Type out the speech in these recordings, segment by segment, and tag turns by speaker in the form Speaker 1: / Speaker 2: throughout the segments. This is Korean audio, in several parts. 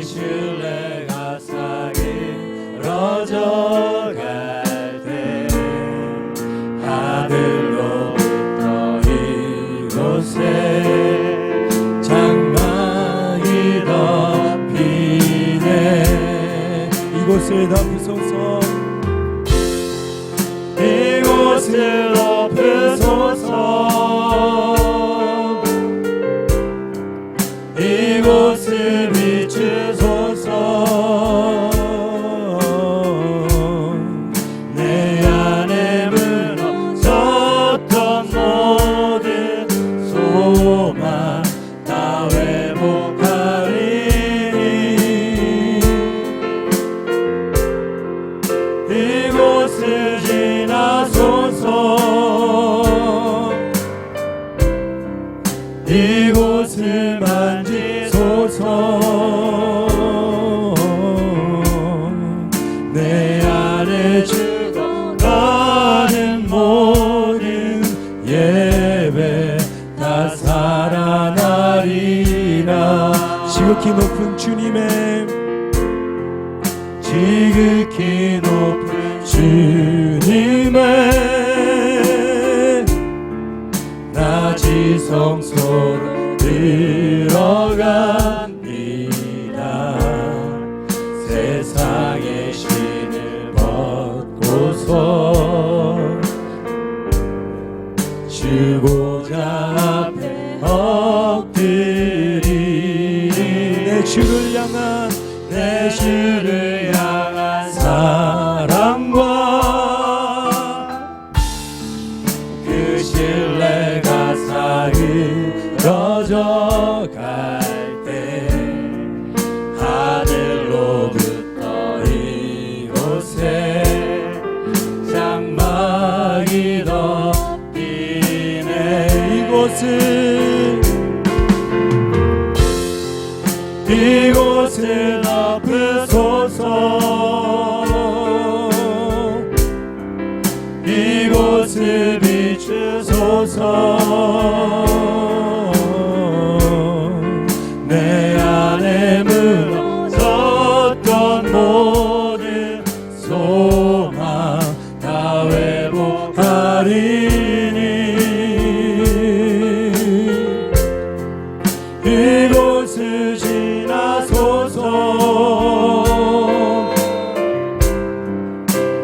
Speaker 1: 그 신뢰가 사그러져 갈 때 하늘로부터 이곳에 장막이 덮이네.
Speaker 2: 이곳을 덮으소서.
Speaker 1: 이곳을 덮으소서. 이곳을 비추소서. 내 안에 무너졌던 모든 소망 다 회복하리니. 이곳을 지나소서. 이곳을 만지소서. 내 안에 죽어가는 모든 예배 다 살아나리라.
Speaker 2: 지극히 높은 주님의
Speaker 1: 지극히 높은 주님의 낮이 성소로 들어갑니다. 세상의 신을 벗고서 주고자 앞에 엎드리니.
Speaker 2: 내 주를 향한
Speaker 1: 내 주를 향한 사랑과 그 신뢰가 사그러져 갈 때 하늘로부터 이곳에 장막이 덮이네. 이곳을 덮으소서. 이곳을 비추소서. 내 안에 무너졌던 모든 소망 다 회복하리니. 이곳을 지나소서.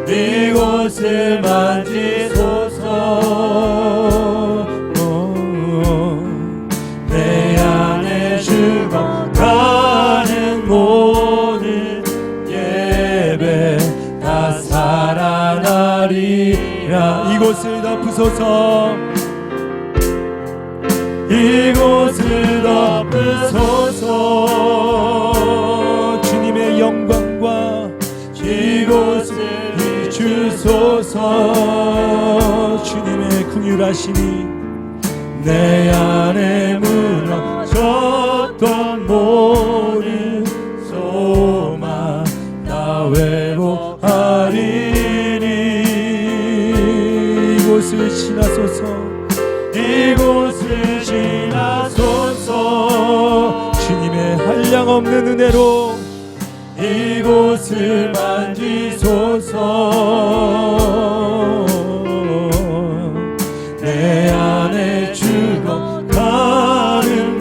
Speaker 1: 이곳을 만지소서. 내 안에 죽어가는 모든 예배 다 살아나리라.
Speaker 2: 이곳을 덮으소서.
Speaker 1: 이곳을 덮으소서.
Speaker 2: 주님의 영광과
Speaker 1: 이곳을 비추소서.
Speaker 2: 주님의 긍휼하심이
Speaker 1: 내 안에 무너졌던 모든 소망 다 회복하리니.
Speaker 2: 이곳을 지나소서.
Speaker 1: 이곳을 지나소서.
Speaker 2: 주님의 한량없는 은혜로
Speaker 1: 이곳을 만지소서. 내 안에 죽어가는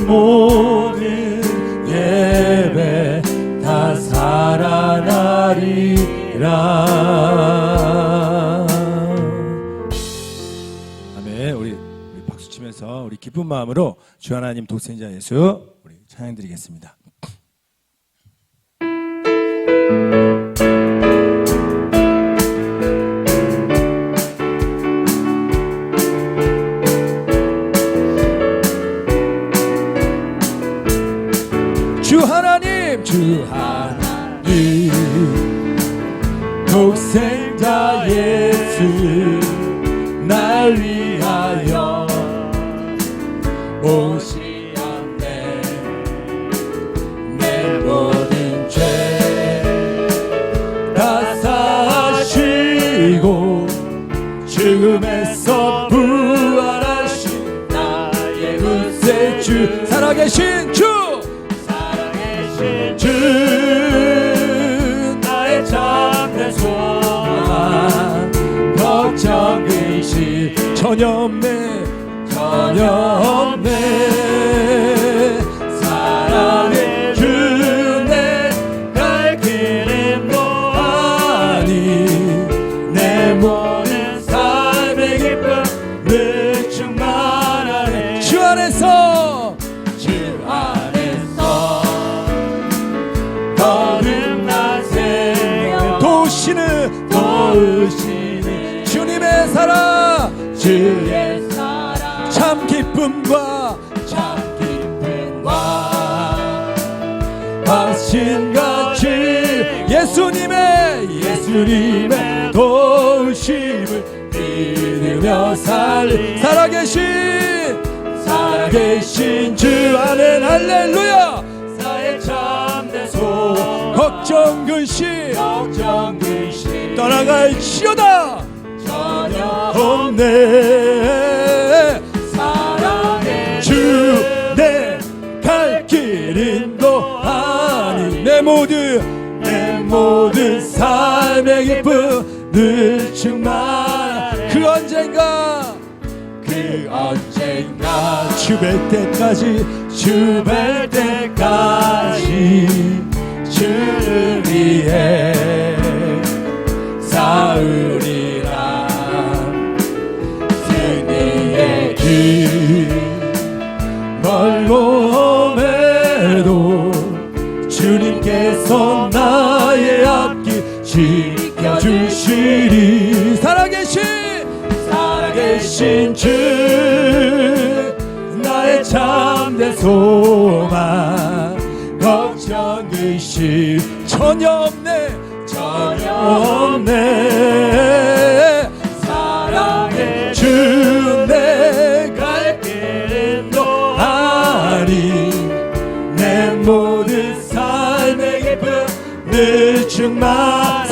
Speaker 1: 모든 예배 다 살아나리라.
Speaker 2: 아멘. 우리 박수 치면서 우리 기쁜 마음으로 주 하나님 독생자 예수 우리 찬양드리겠습니다. 주 하나님
Speaker 1: 독생자 예수 날 위하여 오시었네. 내 모든 죄 다 사시고 죽음에서 부활하신 나의 구세주
Speaker 2: 살아계신 주
Speaker 1: 살아계신 주
Speaker 2: 주 나의 참된 소망 걱정 의심 전혀 없네 전혀 없네 사랑의 주 내 갈 길은 뭐하니 내 모든 삶의 기쁨 늘 충만하네 주 안에서 거듭난 생명 도우시는 주님의 사랑 주의 사랑 참 기쁨과 확신같이 예수님의 도우심을 믿으며 살아계신 주 아멘 할렐루야 나의 참된 소망 걱정 근심 떠나갈지어다 전혀 없네 사랑의 주 내 갈 길 인도하니 내 모든 삶의 기쁨 늘 충만한 그 언젠가 주 뵐 때까지 주를 위해 싸우리라 승리의 길 멀고 험해도 주님께서 나의 앞길 지켜주시리 살아계신 주 나의 참된 소망 걱정 의심 전혀 없네 사랑의 주 내 갈 길은 노하리 내 모든 삶의 기쁨 늘 충만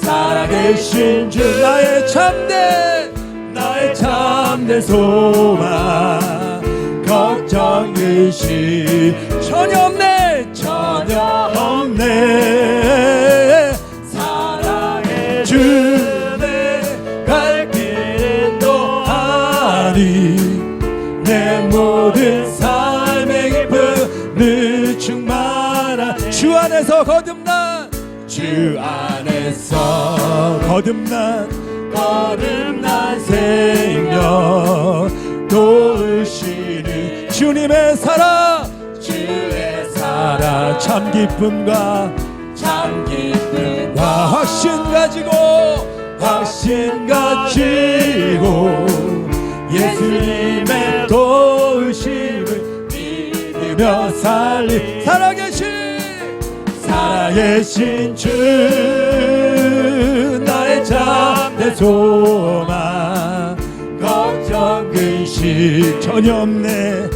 Speaker 2: 살아계신 주 나의 참된 소망 걱정 의심 전혀 없네 사랑의 주 내 갈 길은 노하리 내 모든 삶의 기쁨 늘 충만한 주 안에서 거듭난 생명 도우시는 주님의 사랑 참 기쁨과 확신 가지고 예수님의 도우심을 믿으며 살아계신 주 나의 참된 소망 걱정 근심 전혀 없네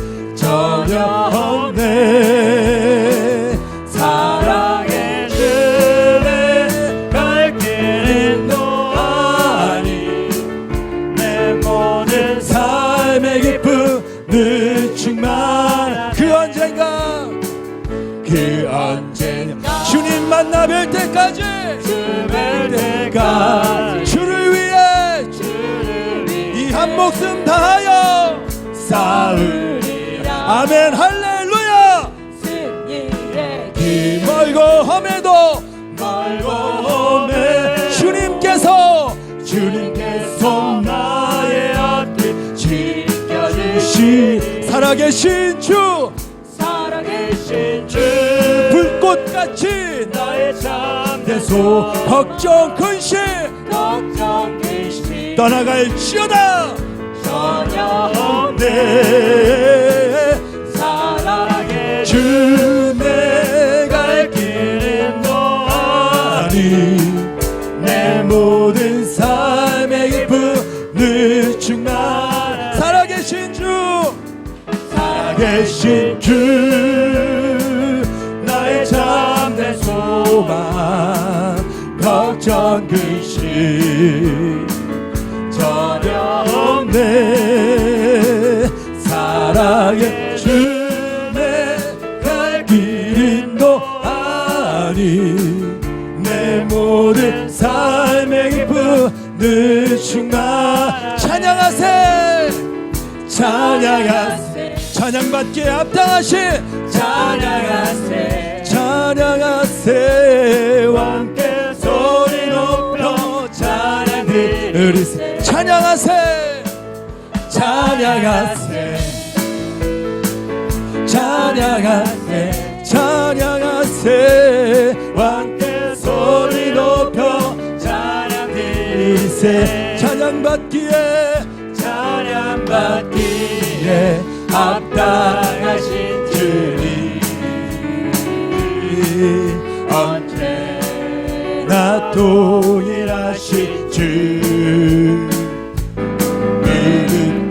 Speaker 2: 사랑의 주의 갈 길은 노하니 내 모든 삶의 기쁨 늘 충만한 그 언젠가 주님 만나 뵐 때까지 주를 위해 이 한 목숨 다하여 싸우리라 아멘 할렐루야 이 멀고 험해도 주님께서 나의 앞길 지켜주시 살아계신 주 불꽃같이 나의 참된 소 걱정 근심 떠나갈지어다 전혀 없네 사랑의 주 내 갈 길은 노하니 내 모든 삶의 기쁨 늘 충만 살아계신 주 나의 참된 소망 걱정 근심 전혀 없네 사랑의 주 내 갈 늘 충만 찬양하세 찬양하세 찬양받기에 합당하신
Speaker 1: 찬양하세
Speaker 2: 찬양하세 함께 소리 높여 찬양 드리세 찬양하세 찬양하세 찬양하세 찬양하세 함께 소리 높여 찬양 드리세 찬양받기에 찬양받기에 합당하신 주님 언제나 동일하신 주 무릎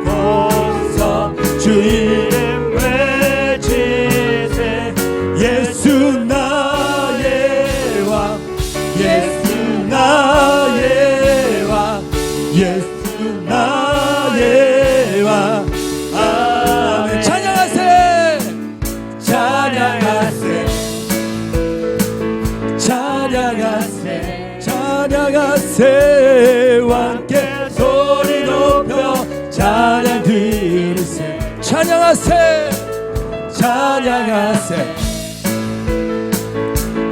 Speaker 2: 꿇고서 주 이름 외치세 예수 나의 왕 예수 나의 왕 예수 나의 왕 아멘 찬양하세 찬양하세 찬양하세 찬양하세 함께 소리 높여 찬양 드리세 찬양하세 찬양하세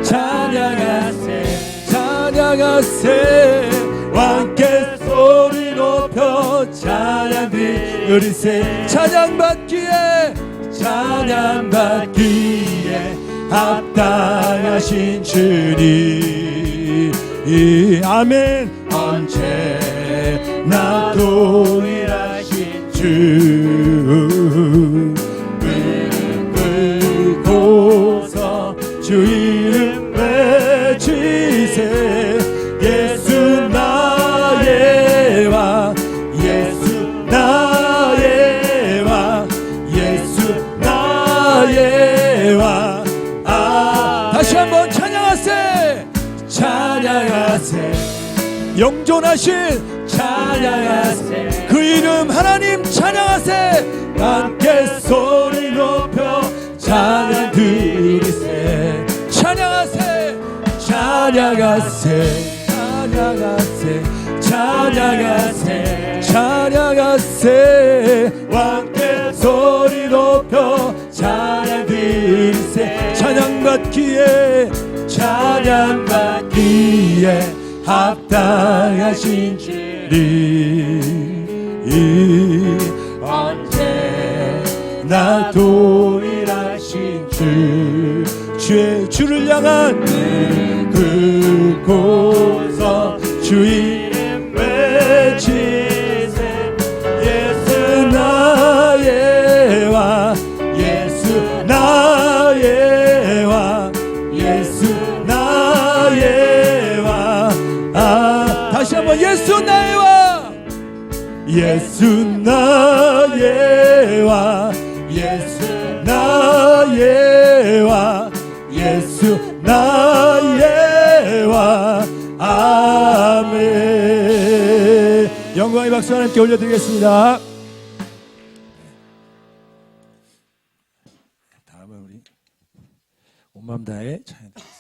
Speaker 2: 찬양하세 찬양하세 함께 소리 높여 찬양 드리세 찬양받기에 찬양받기에 합당하신 주님 아멘 언제나 동일하신 주 무릎 꿇고서 주 이름 외치세 예수 나의 왕 예수 나의 왕 예수 나의 왕 다시 한번 찬양하세 찬양하세 영존하신 찬양하세 그 이름 하나님 찬양하세 함께 소리 높여 찬양 드리세 찬양하세 찬양하세 찬양하세 찬양하세 찬양하세 함께 소리 높여 찬양 드리세 찬양받기에 찬양받기에 합당하신 주님 언제나 동일하신 주 주를 향한 긁고서 주 이름 외치세 예수 나의 왕 예수 나의 왕 예수 나의 왕 다시 한번 예수 나의 왕 예수 나의 왕 예수 나의 왕 예수 나의 왕 아멘 영광의 박수 하나님께 올려드리겠습니다. 다음은 우리 온마음 다해 찬양 드리겠습니다.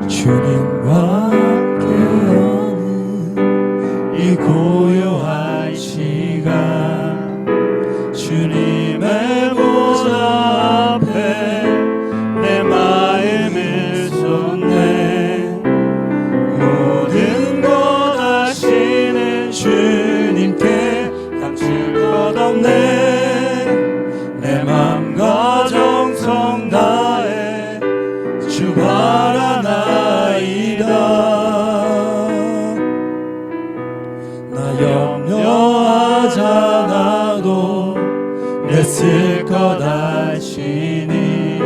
Speaker 2: 주님과 함께하는 이 고요한 시간 주님의 보좌 앞에 내 마음을 쏟네 모든 것 아시는 주님께 감출 것 없네 내 맘과 정성 다해 주 바라나이다 나 염려하지 않아도 애쓸 것 아시니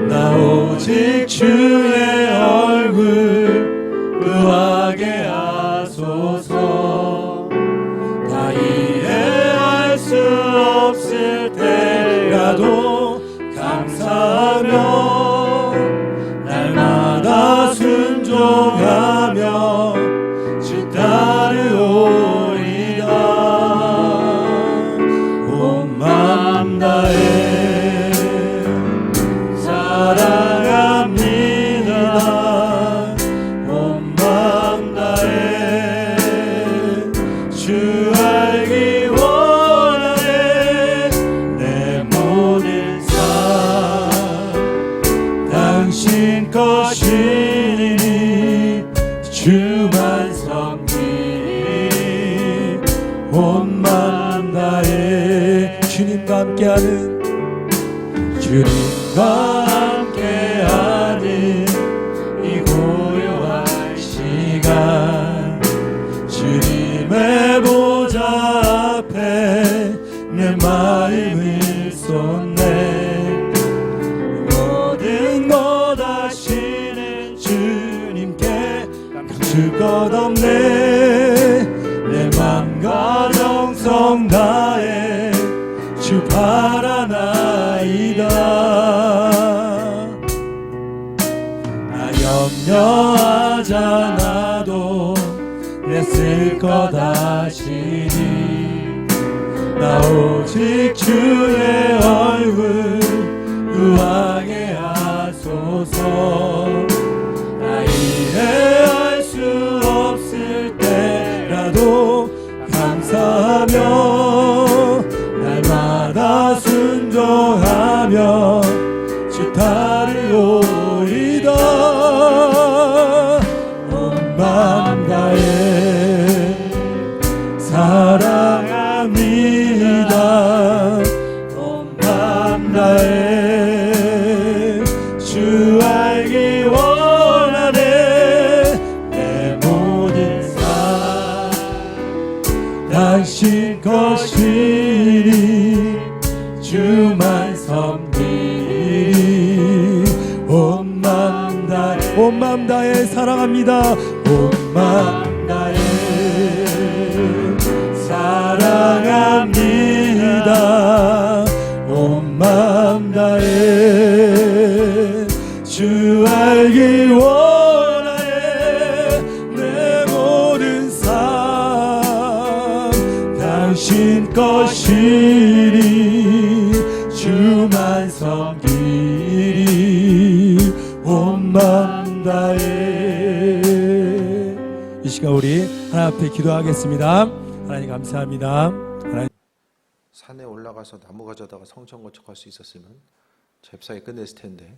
Speaker 2: 나 오직 주의 얼굴 의하게 하소서 다 이해할 수 없을 때라도 감사하며 날마다 순종하며 주만 섬기리 온 마음 다해 주님과 함께하는 이 고요한 시간 주님의 보좌 앞에 내 마음을 쏟네 모든 것 하시는 주님께 감출 것 없네 내 맘과 정성 다해 주 바라나이다 나 염려하지 않아도 애쓸 것 하시니 나 오직 주의 얼굴 의하게 하소서 나 이해할 수 없을 때라도 감사하며 날마다 순종하며 주 따르오리다 온 마음 다해 사랑합니다 온 마음 다해 주 알기 원하네 내 모든 삶 당신 것이니 주만 섬기리 온 마음 다해 사랑합니다 온 마음 다해 사랑합니다 온 마음 다해 주 알기 원하네 내 모든 삶 당신 것이니 주만 섬기리 온 마음 다해 이 시간 우리 하나님 앞에 기도하겠습니다. 하나님 감사합니다. 하나님.
Speaker 3: 산에 올라가서 나무 가져다가 성전 건축할 수 있었으면 잽싸게 끝냈을 텐데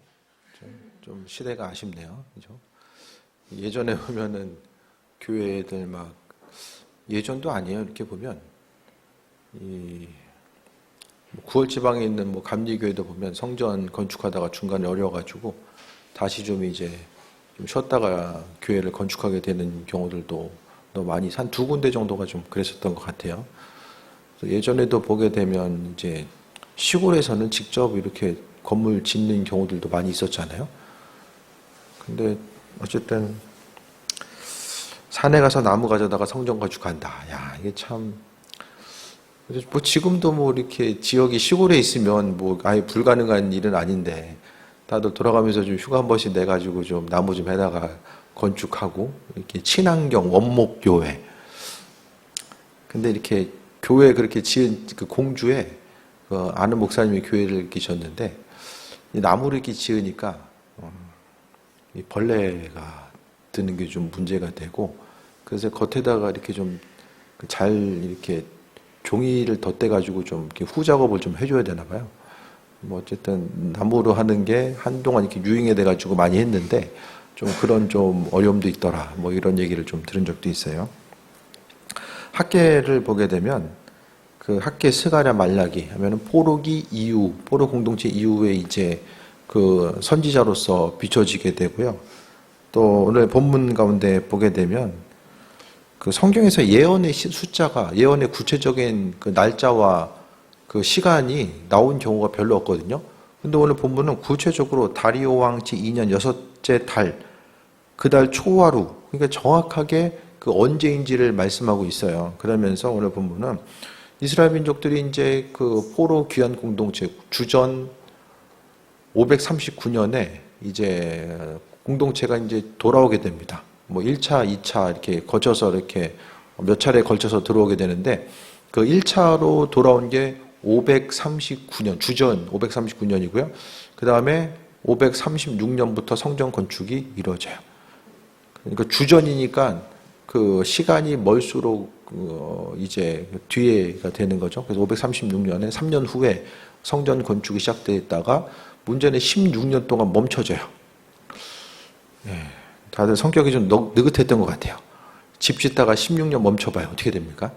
Speaker 3: 좀 시대가 아쉽네요. 그죠? 예전에 보면은 교회들 막 예전도 아니에요. 이렇게 보면 이 9월 지방에 있는 뭐 감리교회도 보면 성전 건축하다가 중간에 어려워가지고 다시 좀 이제 좀 쉬었다가 교회를 건축하게 되는 경우들도 너무 많이 한 2군데 정도가 좀 그랬었던 것 같아요. 예전에도 보게 되면 이제 시골에서는 직접 이렇게 건물 짓는 경우들도 많이 있었잖아요. 근데 어쨌든 산에 가서 나무 가져다가 성전 건축한다. 야, 이게 참 뭐 지금도 뭐 이렇게 지역이 시골에 있으면 뭐 아예 불가능한 일은 아닌데 다들 돌아가면서 좀 휴가 한 번씩 내 가지고 좀 나무 좀 해다가 건축하고 이렇게 친환경 원목 교회. 근데 이렇게 교회 그렇게 지은 그 공주에 그 아는 목사님이 교회를 계셨는데 나무를 이렇게 지으니까 이 벌레가 드는 게 좀 문제가 되고 그래서 겉에다가 이렇게 좀 잘 이렇게 종이를 덧대가지고 좀 이렇게 후작업을 좀 해줘야 되나 봐요. 뭐 어쨌든 나무로 하는 게 한동안 이렇게 유행이 돼가지고 많이 했는데 좀 그런 좀 어려움도 있더라. 뭐 이런 얘기를 좀 들은 적도 있어요. 학계를 보게 되면 그 학계 스가랴 말라기 하면은 포로기 이후, 포로 공동체 이후에 이제 그 선지자로서 비춰지게 되고요. 또 오늘 본문 가운데 보게 되면 그 성경에서 예언의 숫자가 예언의 구체적인 그 날짜와 그 시간이 나온 경우가 별로 없거든요. 근데 오늘 본문은 구체적으로 다리오 왕치 2년 6째 달, 그 달 초하루, 그러니까 정확하게 그 언제인지를 말씀하고 있어요. 그러면서 오늘 본문은 이스라엘 민족들이 이제 그 포로 귀환 공동체 주전 539년에 이제 공동체가 이제 돌아오게 됩니다. 뭐 1차, 2차 이렇게 거쳐서 이렇게 몇 차례 걸쳐서 들어오게 되는데 그 1차로 돌아온 게 539년, 주전 539년이고요. 그 다음에 536년부터 성전 건축이 이루어져요. 그러니까 주전이니까 그 시간이 멀수록 이제 뒤에가 되는 거죠. 그래서 536년에 3년 후에 성전 건축이 시작됐다가 문제는 16년 동안 멈춰져요. 예. 다들 성격이 좀 느긋했던 것 같아요. 집 짓다가 16년 멈춰봐요. 어떻게 됩니까?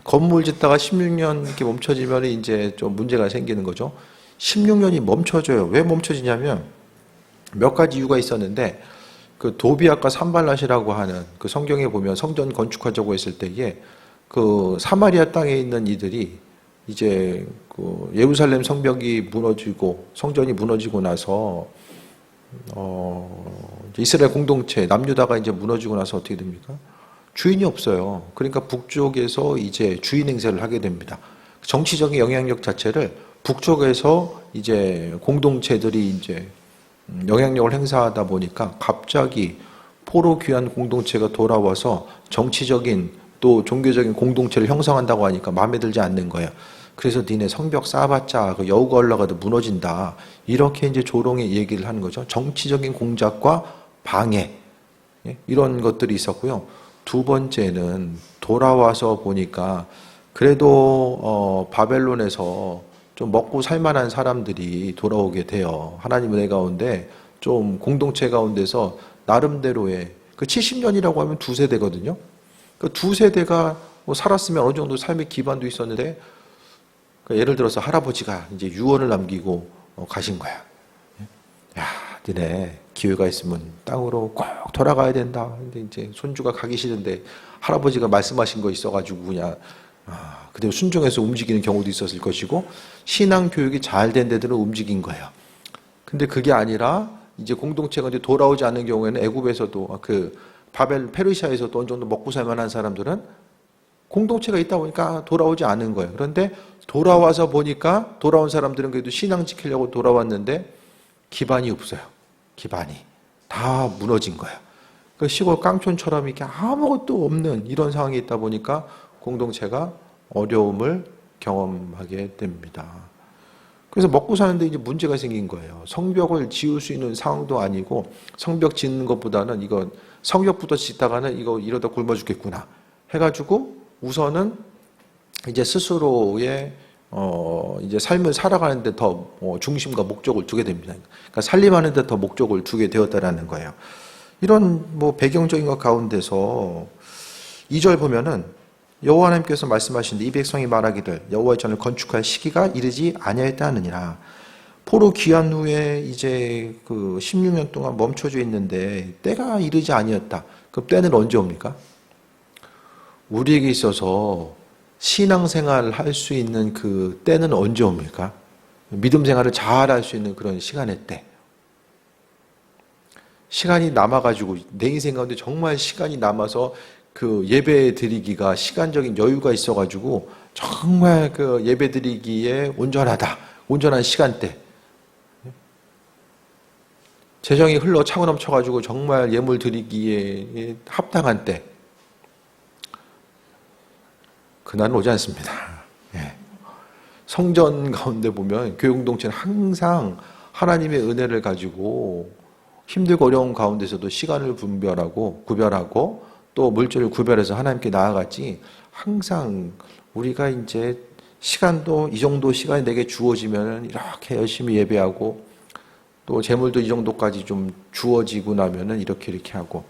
Speaker 3: 건물 짓다가 16년 이렇게 멈춰지면 이제 좀 문제가 생기는 거죠. 16년이 멈춰져요. 왜 멈춰지냐면 몇 가지 이유가 있었는데 그 도비아과 산발랏이라고 하는 그 성경에 보면 성전 건축하자고 했을 때에 그 사마리아 땅에 있는 이들이 이제 그 예루살렘 성벽이 무너지고 성전이 무너지고 나서 이스라엘 공동체 남유다가 이제 무너지고 나서 어떻게 됩니까? 주인이 없어요. 그러니까 북쪽에서 이제 주인 행세를 하게 됩니다. 정치적인 영향력 자체를 북쪽에서 이제 공동체들이 이제 영향력을 행사하다 보니까 갑자기 포로 귀한 공동체가 돌아와서 정치적인 또 종교적인 공동체를 형성한다고 하니까 마음에 들지 않는 거예요. 그래서 니네 성벽 쌓아봤자 그 여우가 올라가도 무너진다. 이렇게 이제 조롱의 얘기를 하는 거죠. 정치적인 공작과 방해. 이런 것들이 있었고요. 두 번째는 돌아와서 보니까 그래도 바벨론에서 좀 먹고 살만한 사람들이 돌아오게 돼요. 하나님 은혜 가운데 좀 공동체 가운데서 나름대로의 그 70년이라고 하면 두 세대거든요. 그 두 세대가 뭐 살았으면 어느 정도 삶의 기반도 있었는데 예를 들어서 할아버지가 이제 유언을 남기고 가신 거야. 야, 너네 기회가 있으면 땅으로 꼭 돌아가야 된다. 근데 이제 손주가 가기 싫은데 할아버지가 말씀하신 거 있어가지고 그냥 그대로 순종해서 움직이는 경우도 있었을 것이고 신앙 교육이 잘 된 데들은 움직인 거예요. 근데 그게 아니라 이제 공동체가 이제 돌아오지 않는 경우에는 애굽에서도 그 페르시아에서도 어느 정도 먹고 살만한 사람들은 공동체가 있다 보니까 돌아오지 않은 거예요. 그런데 돌아와서 보니까 돌아온 사람들은 그래도 신앙 지키려고 돌아왔는데 기반이 없어요. 기반이 다 무너진 거예요. 그 시골 깡촌처럼 이렇게 아무것도 없는 이런 상황이 있다 보니까 공동체가 어려움을 경험하게 됩니다. 그래서 먹고 사는데 이제 문제가 생긴 거예요. 성벽을 지을 수 있는 상황도 아니고 성벽 짓는 것보다는 이거 성벽부터 짓다가는 이거 이러다 굶어 죽겠구나 해가지고 우선은 이제 스스로의 이제 삶을 살아가는데 더 중심과 목적을 두게 됩니다. 그러니까 살림하는데 더 목적을 두게 되었다라는 거예요. 이런 뭐 배경적인 것 가운데서 2절 보면은 여호와 하나님께서 말씀하시는데 이 백성이 말하기를 여호와의 전을 건축할 시기가 이르지 아니하였다 하느니라. 포로 귀환 후에 이제 그 16년 동안 멈춰져 있는데 때가 이르지 아니었다. 그럼 때는 언제 옵니까? 우리에게 있어서 신앙생활을 할 수 있는 그 때는 언제 옵니까? 믿음 생활을 잘 할 수 있는 그런 시간의 때. 시간이 남아가지고 내 인생 가운데 정말 시간이 남아서 그 예배 드리기가 시간적인 여유가 있어가지고 정말 그 예배 드리기에 온전한 시간대. 재정이 흘러 차고 넘쳐가지고 정말 예물 드리기에 합당한 때. 그날은 오지 않습니다. 성전 가운데 보면 교회공동체는 항상 하나님의 은혜를 가지고 힘들고 어려운 가운데서도 시간을 구별하고 또 물질을 구별해서 하나님께 나아갔지 항상 우리가 이제 시간도 이 정도 시간이 내게 주어지면 이렇게 열심히 예배하고 또 재물도 이 정도까지 좀 주어지고 나면은 이렇게 하고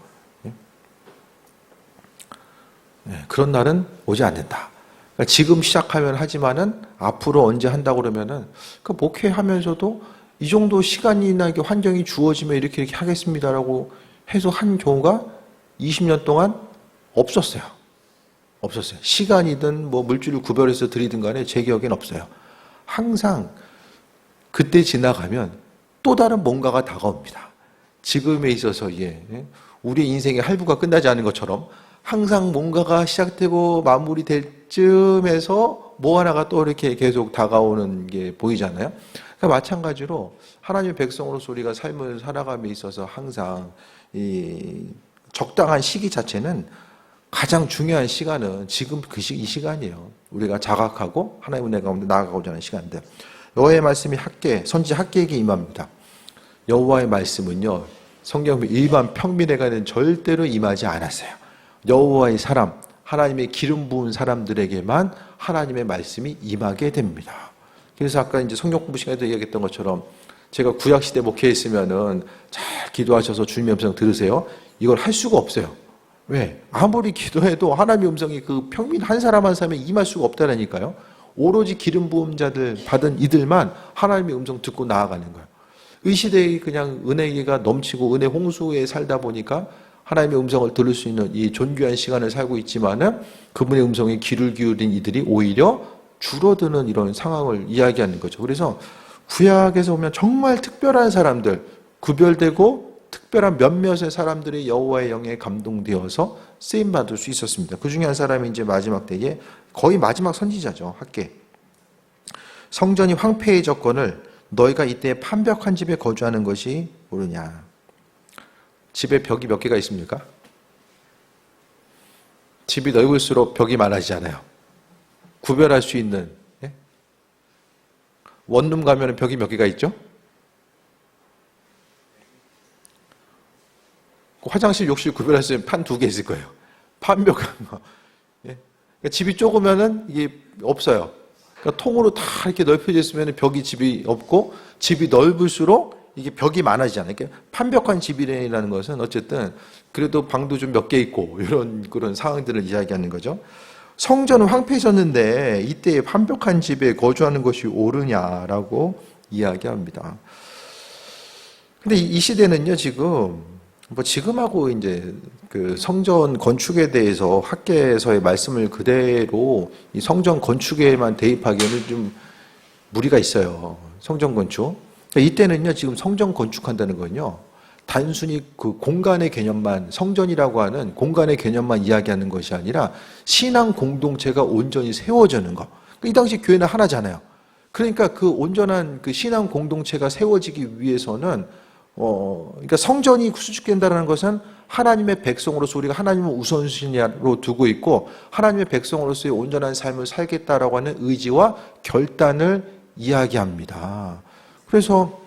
Speaker 3: 그런 날은 오지 않는다. 그러니까 지금 시작하면 하지만은 앞으로 언제 한다고 그러면은 그 목회하면서도 이 정도 시간이나 이게 환경이 주어지면 이렇게 하겠습니다라고 해서 한 경우가 20년 동안 없었어요. 시간이든 뭐 물질을 구별해서 드리든 간에 제 기억엔 없어요. 항상 그때 지나가면 또 다른 뭔가가 다가옵니다. 지금에 있어서 우리 인생의 할부가 끝나지 않은 것처럼 항상 뭔가가 시작되고 마무리될 쯤에서 뭐 하나가 또 이렇게 계속 다가오는 게 보이잖아요. 그러니까 마찬가지로 하나님의 백성으로서 우리가 삶을 살아감에 있어서 항상 이 적당한 시기 자체는 가장 중요한 시간은 지금 이 시간이에요. 우리가 자각하고 하나님의 은혜 가운데 나아가고자 하는 시간들. 여호와의 말씀이 선지 학계에게 임합니다. 여호와의 말씀은요, 성경 일반 평민에게는 절대로 임하지 않았어요. 여호와의 사람, 하나님의 기름 부은 사람들에게만 하나님의 말씀이 임하게 됩니다. 그래서 아까 이제 성경 공부 시간에도 얘기했던 것처럼 제가 구약시대 목회했으면은 잘 기도하셔서 주님의 음성 들으세요. 이걸 할 수가 없어요. 왜? 아무리 기도해도 하나님의 음성이 그 평민 한 사람 한 사람에 임할 수가 없다라니까요. 오로지 기름 부음 자들 받은 이들만 하나님의 음성 듣고 나아가는 거예요. 이 시대에 그냥 은혜가 넘치고 은혜 홍수에 살다 보니까 하나님의 음성을 들을 수 있는 이 존귀한 시간을 살고 있지만은 그분의 음성에 귀를 기울인 이들이 오히려 줄어드는 이런 상황을 이야기하는 거죠. 그래서 구약에서 보면 정말 특별한 사람들, 구별되고 특별한 몇몇의 사람들이 여호와의 영에 감동되어서 쓰임 받을 수 있었습니다. 그 중에 한 사람이 이제 마지막 때에 거의 마지막 선지자죠. 학계. 성전이 황폐해졌거늘 너희가 이때 판벽한 집에 거주하는 것이 모르냐. 집에 벽이 몇 개가 있습니까? 집이 넓을수록 벽이 많아지잖아요. 구별할 수 있는. 예? 원룸 가면 벽이 몇 개가 있죠? 화장실, 욕실 구별할 수 있는 판 2개 있을 거예요. 판벽한 거. 예? 그러니까 집이 좁으면은 이게 없어요. 그러니까 통으로 다 이렇게 넓혀져 있으면 벽이 집이 없고, 집이 넓을수록 이게 벽이 많아지잖아요. 그러니까 판벽한 집이라는 것은 어쨌든 그래도 방도 좀 몇 개 있고 이런 그런 상황들을 이야기하는 거죠. 성전은 황폐해졌는데 이때 판벽한 집에 거주하는 것이 옳으냐라고 이야기합니다. 근데 이 시대는요, 지금하고 이제 그 성전 건축에 대해서 학계에서의 말씀을 그대로 이 성전 건축에만 대입하기에는 좀 무리가 있어요. 성전 건축. 이때는요, 지금 성전 건축한다는 건요, 단순히 그 공간의 개념만, 성전이라고 하는 공간의 개념만 이야기하는 것이 아니라 신앙 공동체가 온전히 세워지는 거. 이 당시 교회는 하나잖아요. 그러니까 그 온전한 그 신앙 공동체가 세워지기 위해서는 그러니까 성전이 수축된다는 것은 하나님의 백성으로서 우리가 하나님을 우선순위로 두고 있고 하나님의 백성으로서의 온전한 삶을 살겠다라고 하는 의지와 결단을 이야기합니다. 그래서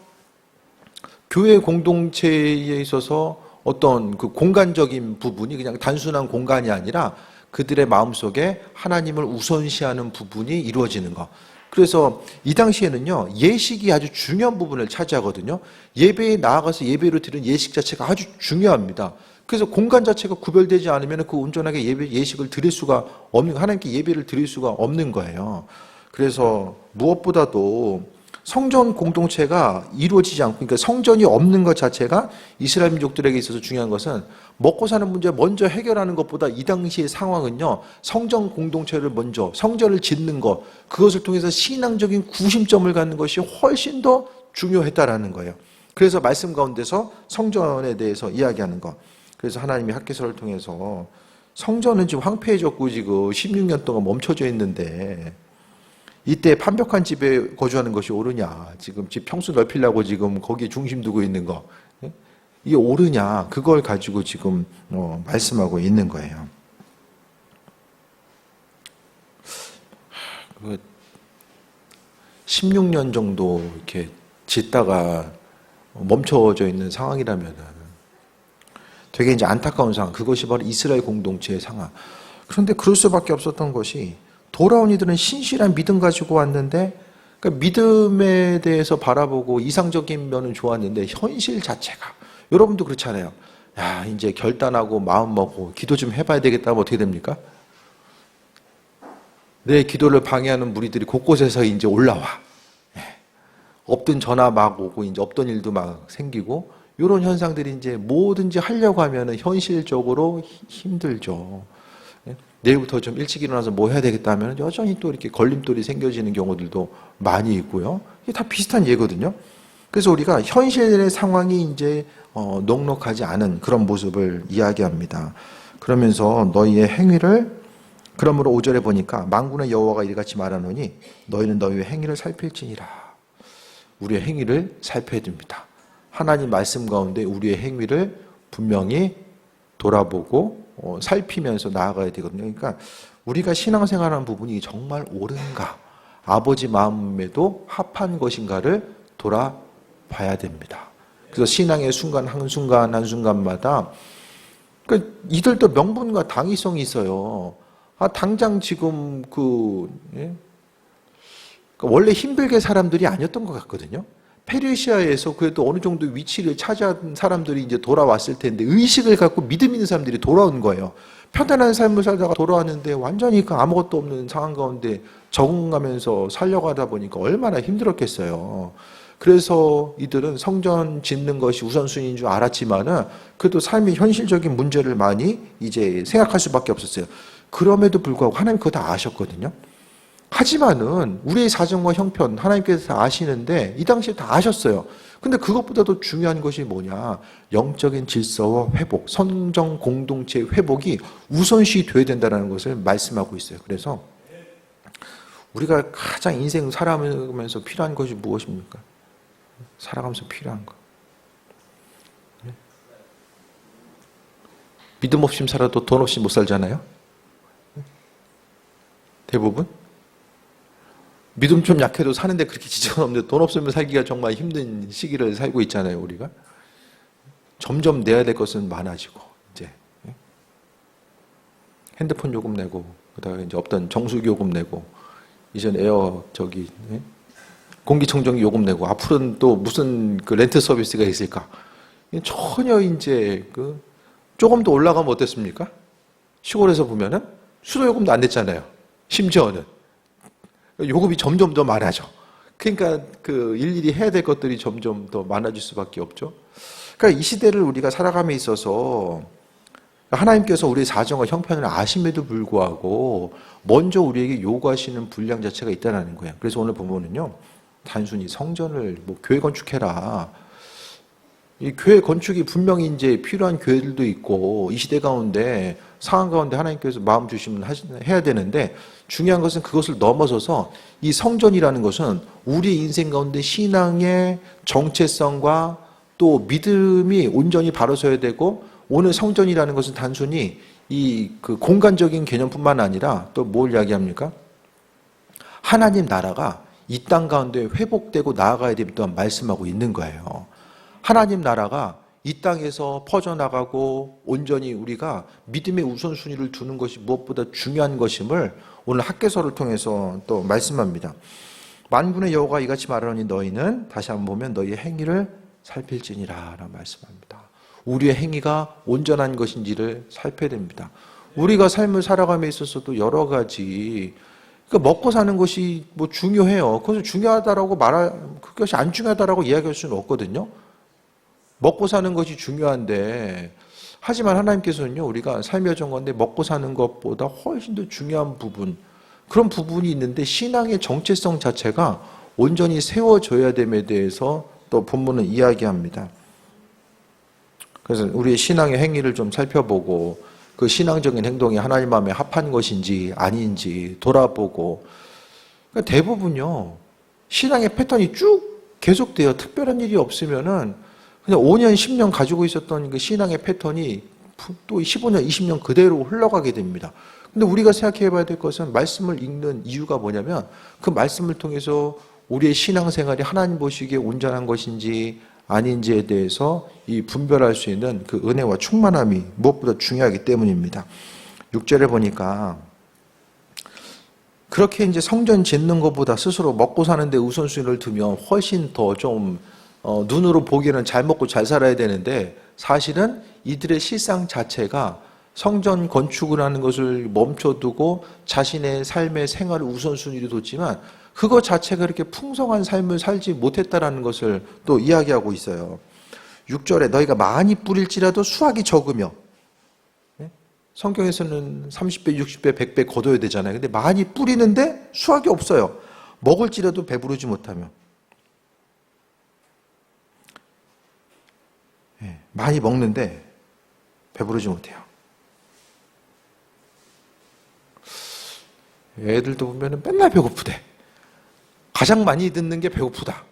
Speaker 3: 교회 공동체에 있어서 어떤 그 공간적인 부분이 그냥 단순한 공간이 아니라 그들의 마음속에 하나님을 우선시하는 부분이 이루어지는 것. 그래서 이 당시에는요, 예식이 아주 중요한 부분을 차지하거든요. 예배에 나아가서 예배로 드리는 예식 자체가 아주 중요합니다. 그래서 공간 자체가 구별되지 않으면 그 온전하게 예식을 드릴 수가 없는, 하나님께 예배를 드릴 수가 없는 거예요. 그래서 무엇보다도 성전 공동체가 이루어지지 않고, 그러니까 성전이 없는 것 자체가 이스라엘 민족들에게 있어서 중요한 것은 먹고 사는 문제 먼저 해결하는 것보다 이 당시의 상황은요, 성전 공동체를 먼저, 성전을 짓는 것, 그것을 통해서 신앙적인 구심점을 갖는 것이 훨씬 더 중요했다라는 거예요. 그래서 말씀 가운데서 성전에 대해서 이야기하는 것. 그래서 하나님이 학개서를 통해서 성전은 지금 황폐해졌고 지금 16년 동안 멈춰져 있는데 이때 판벽한 집에 거주하는 것이 옳으냐, 지금 집 평수 넓히려고 지금 거기에 중심 두고 있는 거, 이게 옳으냐, 그걸 가지고 지금 말씀하고 있는 거예요. 16년 정도 이렇게 짓다가 멈춰져 있는 상황이라면 되게 이제 안타까운 상황, 그것이 바로 이스라엘 공동체의 상황. 그런데 그럴 수밖에 없었던 것이, 돌아온 이들은 신실한 믿음 가지고 왔는데, 그러니까 믿음에 대해서 바라보고 이상적인 면은 좋았는데 현실 자체가, 여러분도 그렇잖아요. 야, 이제 결단하고 마음 먹고 기도 좀 해봐야 되겠다 하면 어떻게 됩니까? 내 기도를 방해하는 무리들이 곳곳에서 이제 올라와. 없던 전화 막 오고 이제 없던 일도 막 생기고, 이런 현상들이 이제 뭐든지 하려고 하면은 현실적으로 힘들죠. 내일부터 좀 일찍 일어나서 뭐 해야 되겠다 하면 여전히 또 이렇게 걸림돌이 생겨지는 경우들도 많이 있고요. 이게 다 비슷한 예거든요. 그래서 우리가 현실의 상황이 이제 넉넉하지 않은 그런 모습을 이야기합니다. 그러면서 너희의 행위를, 그러므로 5절에 보니까 만군의 여호와가 이같이 말하노니 너희는 너희의 행위를 살필지니라. 우리의 행위를 살펴야 됩니다. 하나님 말씀 가운데 우리의 행위를 분명히 돌아보고 살피면서 나아가야 되거든요. 그러니까 우리가 신앙생활하는 부분이 정말 옳은가, 아버지 마음에도 합한 것인가를 돌아봐야 됩니다. 그래서 신앙의 순간 한순간 한순간마다, 그러니까 이들도 명분과 당위성이 있어요. 당장 지금 원래 힘들게 사람들이 아니었던 것 같거든요. 페르시아에서 그래도 어느 정도 위치를 차지한 사람들이 이제 돌아왔을 텐데 의식을 갖고 믿음 있는 사람들이 돌아온 거예요. 편안한 삶을 살다가 돌아왔는데 완전히 그 아무것도 없는 상황 가운데 적응하면서 살려가다 보니까 얼마나 힘들었겠어요. 그래서 이들은 성전 짓는 것이 우선순위인 줄 알았지만은 그래도 삶의 현실적인 문제를 많이 이제 생각할 수밖에 없었어요. 그럼에도 불구하고 하나님 그거 다 아셨거든요. 하지만은 우리의 사정과 형편 하나님께서 다 아시는데 이 당시에 다 아셨어요. 근데 그것보다도 중요한 것이 뭐냐? 영적인 질서와 회복, 성정 공동체의 회복이 우선시 돼야 된다는 것을 말씀하고 있어요. 그래서 우리가 가장 인생 살아가면서 필요한 것이 무엇입니까? 살아가면서 필요한 거. 믿음 없이 살아도 돈 없이 못 살잖아요. 대부분. 믿음 좀 약해도 사는데 그렇게 지장 없는데 돈 없으면 살기가 정말 힘든 시기를 살고 있잖아요, 우리가. 점점 내야 될 것은 많아지고, 이제. 핸드폰 요금 내고, 그다음에 이제 없던 정수기 요금 내고, 이전 공기청정기 요금 내고, 앞으로는 또 무슨 그 렌트 서비스가 있을까? 전혀 이제 조금 더 올라가면 어땠습니까? 시골에서 보면은 수도 요금도 안 냈잖아요. 심지어는. 요금이 점점 더 많아져. 그러니까 일일이 해야 될 것들이 점점 더 많아질 수밖에 없죠. 그러니까 이 시대를 우리가 살아감에 있어서 하나님께서 우리의 사정과 형편을 아심에도 불구하고 먼저 우리에게 요구하시는 분량 자체가 있다는 거예요. 그래서 오늘 보면은요, 단순히 성전을 교회 건축해라. 이 교회 건축이 분명히 이제 필요한 교회들도 있고 이 시대 가운데 상황 가운데 하나님께서 마음 주시면 해야 되는데 중요한 것은 그것을 넘어서서 이 성전이라는 것은 우리 인생 가운데 신앙의 정체성과 또 믿음이 온전히 바로 서야 되고 오늘 성전이라는 것은 단순히 공간적인 개념뿐만 아니라 또 뭘 이야기합니까? 하나님 나라가 이 땅 가운데 회복되고 나아가야 된다고 말씀하고 있는 거예요. 하나님 나라가 이 땅에서 퍼져나가고 온전히 우리가 믿음의 우선순위를 두는 것이 무엇보다 중요한 것임을 오늘 학개서를 통해서 또 말씀합니다. 만군의 여호와가 이같이 말하노니 너희는 다시 한번 보면 너희의 행위를 살필지니라 라고 말씀합니다. 우리의 행위가 온전한 것인지를 살펴야 됩니다. 우리가 삶을 살아감에 있어서도 여러 가지 먹고 사는 것이 중요해요. 그것을 중요하다라고 그것이 안 중요하다라고 이야기할 수는 없거든요. 먹고 사는 것이 중요한데 하지만 하나님께서는요 우리가 삶의 여정 가운데 먹고 사는 것보다 훨씬 더 중요한 부분 그런 부분이 있는데 신앙의 정체성 자체가 온전히 세워져야 됨에 대해서 또 본문은 이야기합니다. 그래서 우리의 신앙의 행위를 좀 살펴보고 그 신앙적인 행동이 하나님 마음에 합한 것인지 아닌지 돌아보고 그러니까 대부분요 신앙의 패턴이 쭉 계속돼요. 특별한 일이 없으면은 그냥 5년, 10년 가지고 있었던 그 신앙의 패턴이 또 15년, 20년 그대로 흘러가게 됩니다. 근데 우리가 생각해 봐야 될 것은 말씀을 읽는 이유가 뭐냐면 그 말씀을 통해서 우리의 신앙생활이 하나님 보시기에 온전한 것인지 아닌지에 대해서 이 분별할 수 있는 그 은혜와 충만함이 무엇보다 중요하기 때문입니다. 6절에 보니까 그렇게 이제 성전 짓는 것보다 스스로 먹고 사는데 우선순위를 두면 훨씬 더 좀 눈으로 보기에는 잘 먹고 잘 살아야 되는데 사실은 이들의 실상 자체가 성전 건축을 하는 것을 멈춰두고 자신의 삶의 생활을 우선순위로 뒀지만 그것 자체가 그렇게 풍성한 삶을 살지 못했다라는 것을 또 이야기하고 있어요. 6절에 너희가 많이 뿌릴지라도 수확이 적으며 성경에서는 30배, 60배, 100배 거둬야 되잖아요. 근데 많이 뿌리는데 수확이 없어요. 먹을지라도 배부르지 못하며 많이 먹는데 배부르지 못해요. 애들도 보면 맨날 배고프대. 가장 많이 듣는 게 배고프다.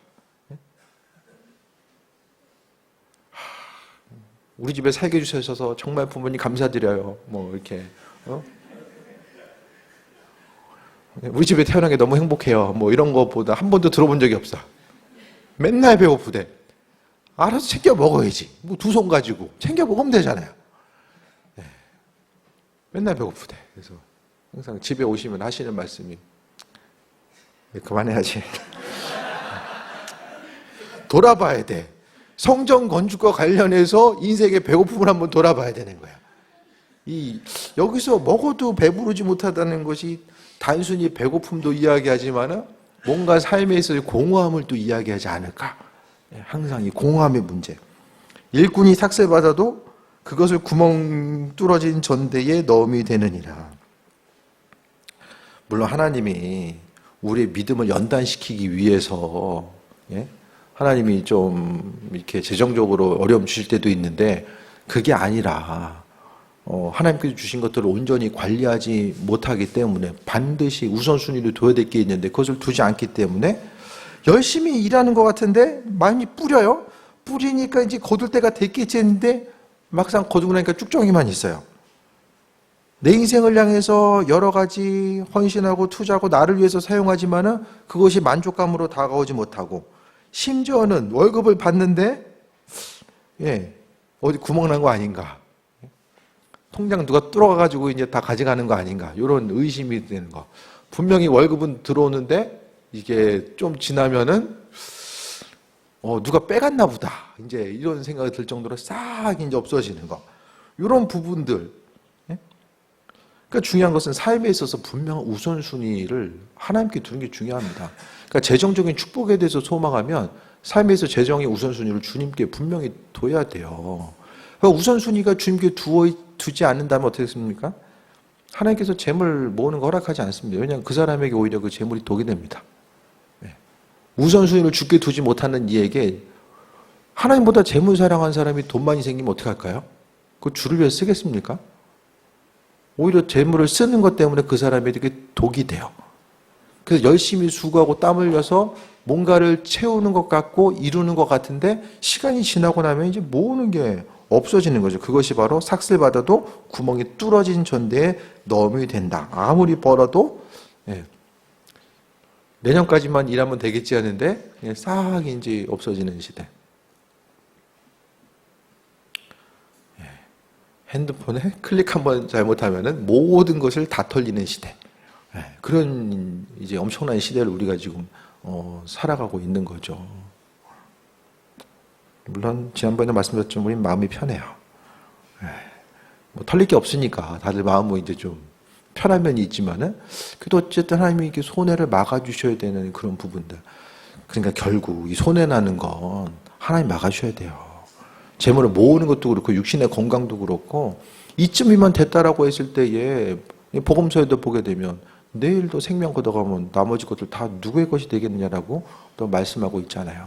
Speaker 3: 우리 집에 살게 해주셔서 정말 부모님 감사드려요. 이렇게 우리 집에 태어난 게 너무 행복해요. 이런 것보다 한 번도 들어본 적이 없어. 맨날 배고프대. 알아서 챙겨 먹어야지. 2손 가지고 챙겨 먹으면 되잖아요. 네. 맨날 배고프대. 그래서 항상 집에 오시면 하시는 말씀이 그만해야지. 돌아봐야 돼. 성전 건축과 관련해서 인생의 배고픔을 한번 돌아봐야 되는 거야. 여기서 먹어도 배부르지 못하다는 것이 단순히 배고픔도 이야기하지만 뭔가 삶에 있어서 공허함을 또 이야기하지 않을까. 항상 이 공허함의 문제. 일꾼이 삭슬받아도 그것을 구멍 뚫어진 전대에 넣음이 되느니라. 물론 하나님이 우리의 믿음을 연단시키기 위해서 하나님이 좀 이렇게 재정적으로 어려움 주실 때도 있는데 그게 아니라 하나님께서 주신 것들을 온전히 관리하지 못하기 때문에 반드시 우선순위를 둬야 될 게 있는데 그것을 두지 않기 때문에 열심히 일하는 것 같은데 많이 뿌려요. 뿌리니까 이제 거둘 때가 됐겠지 했는데 막상 거두고 나니까 쭉정이만 있어요. 내 인생을 향해서 여러 가지 헌신하고 투자하고 나를 위해서 사용하지만은 그것이 만족감으로 다가오지 못하고 심지어는 월급을 받는데 어디 구멍 난 거 아닌가? 통장 누가 뚫어가지고 이제 다 가져가는 거 아닌가? 이런 의심이 되는 거. 분명히 월급은 들어오는데 이게 좀 지나면은 누가 빼갔나 보다. 이제 이런 생각이 들 정도로 싹 이제 없어지는 거. 이런 부분들. 그러니까 중요한 것은 삶에 있어서 분명한 우선순위를 하나님께 두는 게 중요합니다. 그러니까 재정적인 축복에 대해서 소망하면 삶에서 재정의 우선순위를 주님께 분명히 둬야 돼요. 그러니까 우선순위가 주님께 두지 않는다면 어떻게 됐습니까? 하나님께서 재물 모으는 거 허락하지 않습니다. 왜냐하면 그 사람에게 오히려 그 재물이 독이 됩니다. 우선순위를 주께 두지 못하는 이에게 하나님보다 재물 사랑한 사람이 돈 많이 생기면 어떻게 할까요? 그거 주를 위해 쓰겠습니까? 오히려 재물을 쓰는 것 때문에 그 사람에게 독이 돼요. 그래서 열심히 수고하고 땀 흘려서 뭔가를 채우는 것 같고 이루는 것 같은데 시간이 지나고 나면 이제 모으는 게 없어지는 거죠. 그것이 바로 삭슬받아도 구멍이 뚫어진 전대에 넣음이 된다. 아무리 벌어도 내년까지만 일하면 되겠지 하는데 그냥 싹 이제 없어지는 시대. 핸드폰에 클릭 한번 잘못하면은 모든 것을 다 털리는 시대. 그런 이제 엄청난 시대를 우리가 지금 살아가고 있는 거죠. 물론 지난번에 말씀드렸지만 우리 마음이 편해요. 뭐 털릴 게 없으니까 다들 마음은 이제 좀 편한 면이 있지만은 그래도 어쨌든 하나님이 이렇게 손해를 막아주셔야 되는 그런 부분들. 그러니까 결국 이 손해 나는 건 하나님 막아주셔야 돼요. 재물을 모으는 것도 그렇고 육신의 건강도 그렇고 이쯤이면 됐다라고 했을 때에 복음서에도 보게 되면 내일도 생명 걷어가면 나머지 것들 다 누구의 것이 되겠느냐라고 또 말씀하고 있잖아요.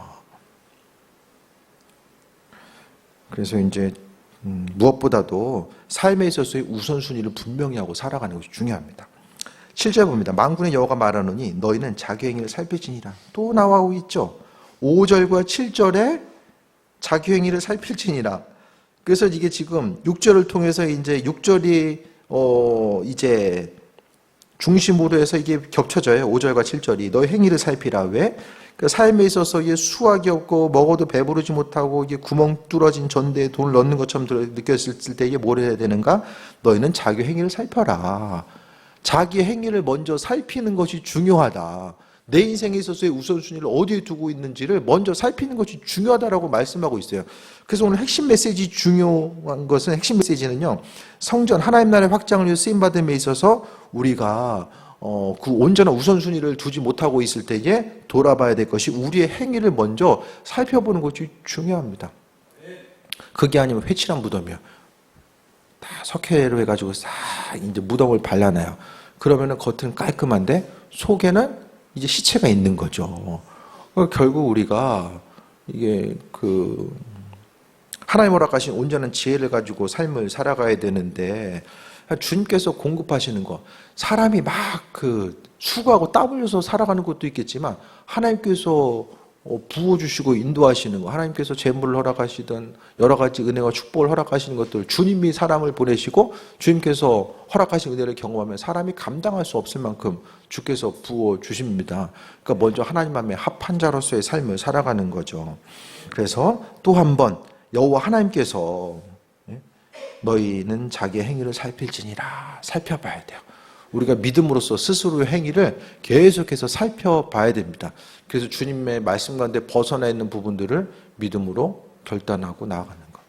Speaker 3: 그래서 이제 무엇보다도 삶에 있어서의 우선순위를 분명히 하고 살아가는 것이 중요합니다. 7절 봅니다. 만군의 여호와가 말하노니 너희는 자기 행위를 살필지니라. 또 나와오 있죠. 5절과 7절에 자기 행위를 살필지니라. 그래서 이게 지금 6절을 통해서 이제 6절이 이제 중심으로 해서 이게 겹쳐져요. 5절과 7절이 너희 행위를 살피라. 왜? 그 삶에 있어서 이게 수확이 없고 먹어도 배부르지 못하고 이게 구멍 뚫어진 전대에 돈을 넣는 것처럼 느꼈을 때 이게 뭘 해야 되는가? 너희는 자기 행위를 살펴라. 자기 행위를 먼저 살피는 것이 중요하다. 내 인생에 있어서의 우선순위를 어디에 두고 있는지를 먼저 살피는 것이 중요하다라고 말씀하고 있어요. 그래서 오늘 핵심 메시지 중요한 것은 핵심 메시지는요. 성전 하나님 나라의 확장을 위해 쓰임받음에 있어서 우리가 그 온전한 우선순위를 두지 못하고 있을 때에 돌아봐야 될 것이 우리의 행위를 먼저 살펴보는 것이 중요합니다. 그게 아니면 회칠한 무덤이요. 다 석회로 해가지고 싹 이제 무덤을 발라놔요. 그러면은 겉은 깔끔한데 속에는 이제 시체가 있는 거죠. 결국 우리가 이게 하나님 허락하신 온전한 지혜를 가지고 삶을 살아가야 되는데 주님께서 공급하시는 거 사람이 막 수고하고 땀 흘려서 살아가는 것도 있겠지만 하나님께서 부어주시고 인도하시는 거 하나님께서 재물을 허락하시든 여러 가지 은혜와 축복을 허락하시는 것들 주님이 사람을 보내시고 주님께서 허락하신 은혜를 경험하면 사람이 감당할 수 없을 만큼 주께서 부어주십니다. 그러니까 먼저 하나님 앞에 합한 자로서의 삶을 살아가는 거죠. 그래서 또 한 번 여호와 하나님께서 너희는 자기의 행위를 살필지니라 살펴봐야 돼요. 우리가 믿음으로써 스스로의 행위를 계속해서 살펴봐야 됩니다. 그래서 주님의 말씀 가운데 벗어나 있는 부분들을 믿음으로 결단하고 나아가는 것.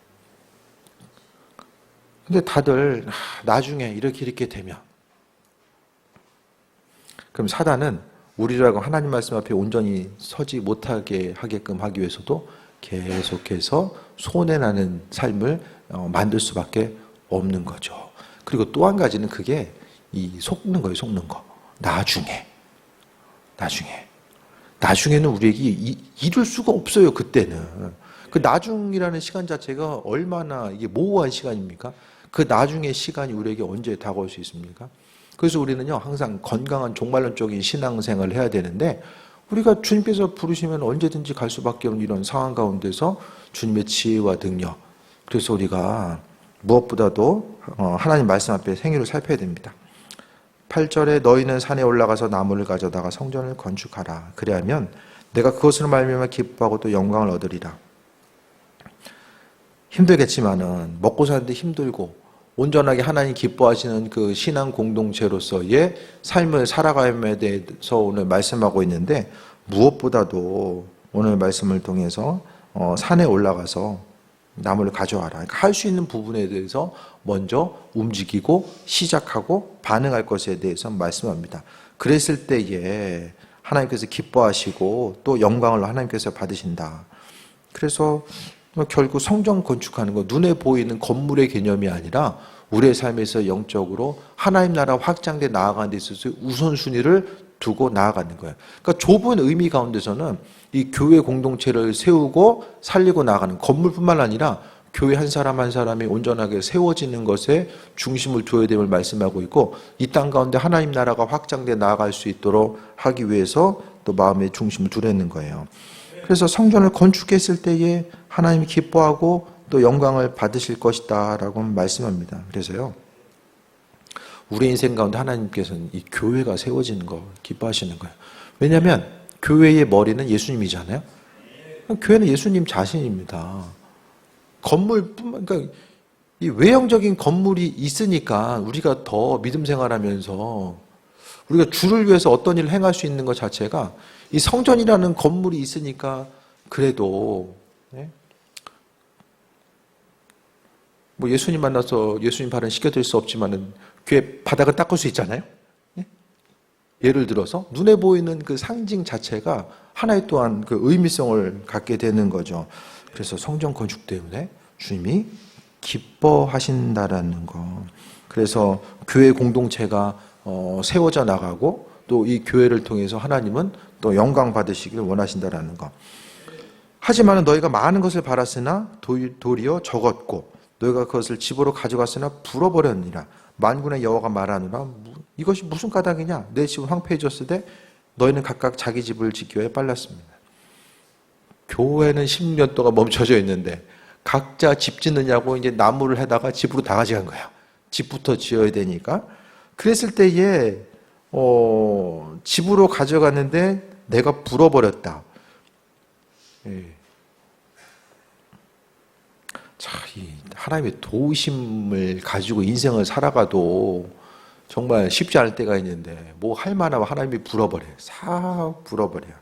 Speaker 3: 근데 다들 나중에 이렇게 되면, 그럼 사단은 우리라고 하나님 말씀 앞에 온전히 서지 못하게 하게끔 하기 위해서도 계속해서 손해나는 삶을 만들 수밖에 없는 거죠. 그리고 또 한 가지는 그게 이 속는 거예요. 속는 거. 나중에는 우리에게 이룰 수가 없어요. 그때는. 그 나중이라는 시간 자체가 얼마나 이게 모호한 시간입니까? 그 나중의 시간이 우리에게 언제 다가올 수 있습니까? 그래서 우리는요, 항상 건강한 종말론적인 신앙생활을 해야 되는데, 우리가 주님께서 부르시면 언제든지 갈 수밖에 없는 이런 상황 가운데서 주님의 지혜와 능력, 그래서 우리가 무엇보다도 하나님 말씀 앞에 행위를 살펴야 됩니다. 8절에 너희는 산에 올라가서 나무를 가져다가 성전을 건축하라. 그리하면 내가 그것으로 말미암아 기뻐하고 또 영광을 얻으리라. 힘들겠지만은 먹고 사는데 힘들고 온전하게 하나님 기뻐하시는 그 신앙 공동체로서의 삶을 살아감에 대해서 오늘 말씀하고 있는데, 무엇보다도 오늘 말씀을 통해서 산에 올라가서 나무를 가져와라. 그러니까 할 수 있는 부분에 대해서 먼저 움직이고 시작하고 반응할 것에 대해서 말씀합니다. 그랬을 때에 하나님께서 기뻐하시고 또 영광을 하나님께서 받으신다. 그래서 결국 성전 건축하는 거, 눈에 보이는 건물의 개념이 아니라 우리의 삶에서 영적으로 하나님 나라 확장돼 나아가는 데 있어서 우선순위를 두고 나아가는 거예요. 그러니까 좁은 의미 가운데서는 이 교회 공동체를 세우고 살리고 나가는, 건물뿐만 아니라 교회 한 사람 한 사람이 온전하게 세워지는 것에 중심을 두어야 됨을 말씀하고 있고, 이 땅 가운데 하나님 나라가 확장돼 나아갈 수 있도록 하기 위해서 또 마음의 중심을 두려는 거예요. 그래서 성전을 건축했을 때에 하나님이 기뻐하고 또 영광을 받으실 것이다 라고 말씀합니다. 그래서요, 우리 인생 가운데 하나님께서는 이 교회가 세워지는 거 기뻐하시는 거예요. 왜냐하면 교회의 머리는 예수님이잖아요. 교회는 예수님 자신입니다. 건물뿐만, 그러니까 이 외형적인 건물이 있으니까 우리가 더 믿음 생활하면서 우리가 주를 위해서 어떤 일을 행할 수 있는 것 자체가, 이 성전이라는 건물이 있으니까 그래도 뭐 예수님 만나서 예수님 발은 씻겨드릴 수 없지만은 교회 바닥을 닦을 수 있잖아요. 예를 들어서 눈에 보이는 그 상징 자체가 하나의 또한 그 의미성을 갖게 되는 거죠. 그래서 성전 건축 때문에 주님이 기뻐하신다라는 거. 그래서 교회 공동체가 세워져 나가고 또 이 교회를 통해서 하나님은 또 영광 받으시길 원하신다라는 거. 하지만 너희가 많은 것을 바랐으나 도리어 적었고 너희가 그것을 집으로 가져갔으나 불어버렸느니라. 만군의 여호와가 말하노라. 이것이 무슨 까닭이냐? 내 집은 황폐해졌으되 너희는 각각 자기 집을 짓기 위해 빨랐습니다. 교회는 10년 동안 멈춰져 있는데 각자 집 짓느냐고 이제 나무를 해다가 집으로 다 가져간 거야. 집부터 지어야 되니까. 그랬을 때에 집으로 가져갔는데 내가 불어버렸다. 자, 이 하나님의 도우심을 가지고 인생을 살아가도 정말 쉽지 않을 때가 있는데 뭐 할 만하면 하나님이 불어버려요. 싹 불어버려요.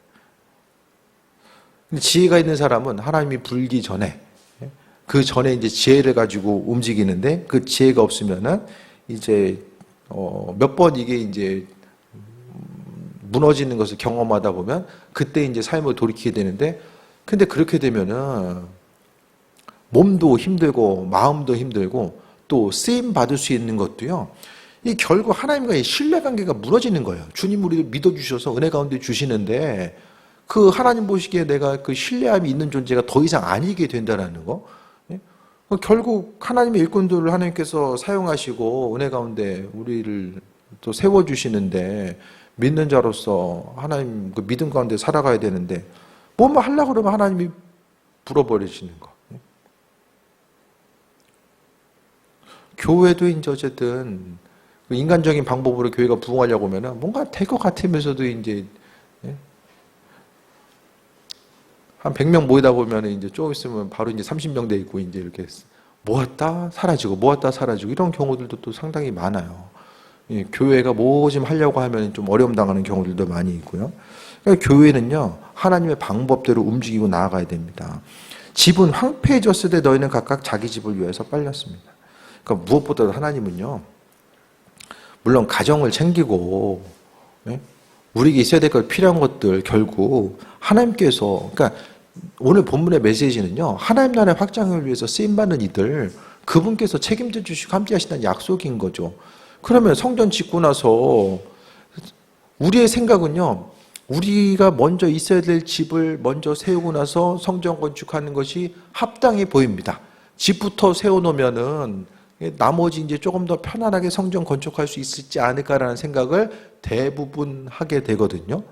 Speaker 3: 근데 지혜가 있는 사람은 하나님이 불기 전에, 그 전에 이제 지혜를 가지고 움직이는데, 그 지혜가 없으면은 이제 몇 번 이게 이제 무너지는 것을 경험하다 보면 그때 이제 삶을 돌이키게 되는데, 근데 그렇게 되면은 몸도 힘들고 마음도 힘들고 또 쓰임 받을 수 있는 것도요, 이 결국 하나님과의 신뢰관계가 무너지는 거예요. 주님 우리를 믿어주셔서 은혜 가운데 주시는데 그 하나님 보시기에 내가 그 신뢰함이 있는 존재가 더 이상 아니게 된다는 거. 결국 하나님의 일꾼들을 하나님께서 사용하시고 은혜 가운데 우리를 또 세워주시는데, 믿는 자로서 하나님 그 믿음 가운데 살아가야 되는데 뭐만 하려고 그러면 하나님이 불어버리시는 거. 교회도 이제 어쨌든 인간적인 방법으로 교회가 부흥하려고 하면 뭔가 될 것 같으면서도 이제 한 100명 모이다 보면 이제 조금 있으면 바로 이제 30명 돼 있고 이제 이렇게 모았다 사라지고 모았다 사라지고 이런 경우들도 또 상당히 많아요. 교회가 뭐 좀 하려고 하면 좀 어려움 당하는 경우들도 많이 있고요. 그러니까 교회는요, 하나님의 방법대로 움직이고 나아가야 됩니다. 집은 황폐해졌을 때 너희는 각각 자기 집을 위해서 빨렸습니다. 그러니까 무엇보다도 하나님은요, 물론 가정을 챙기고, 우리에게 있어야 될 것, 필요한 것들, 결국 하나님께서, 그러니까 오늘 본문의 메시지는요, 하나님 나라의 확장을 위해서 쓰임받는 이들, 그분께서 책임져 주시고 함께 하신다는 약속인 거죠. 그러면 성전 짓고 나서 우리의 생각은요, 우리가 먼저 있어야 될 집을 먼저 세우고 나서 성전 건축하는 것이 합당해 보입니다. 집부터 세워놓으면은 나머지 이제 조금 더 편안하게 성전 건축할 수 있지 않을까라는 생각을 대부분 하게 되거든요.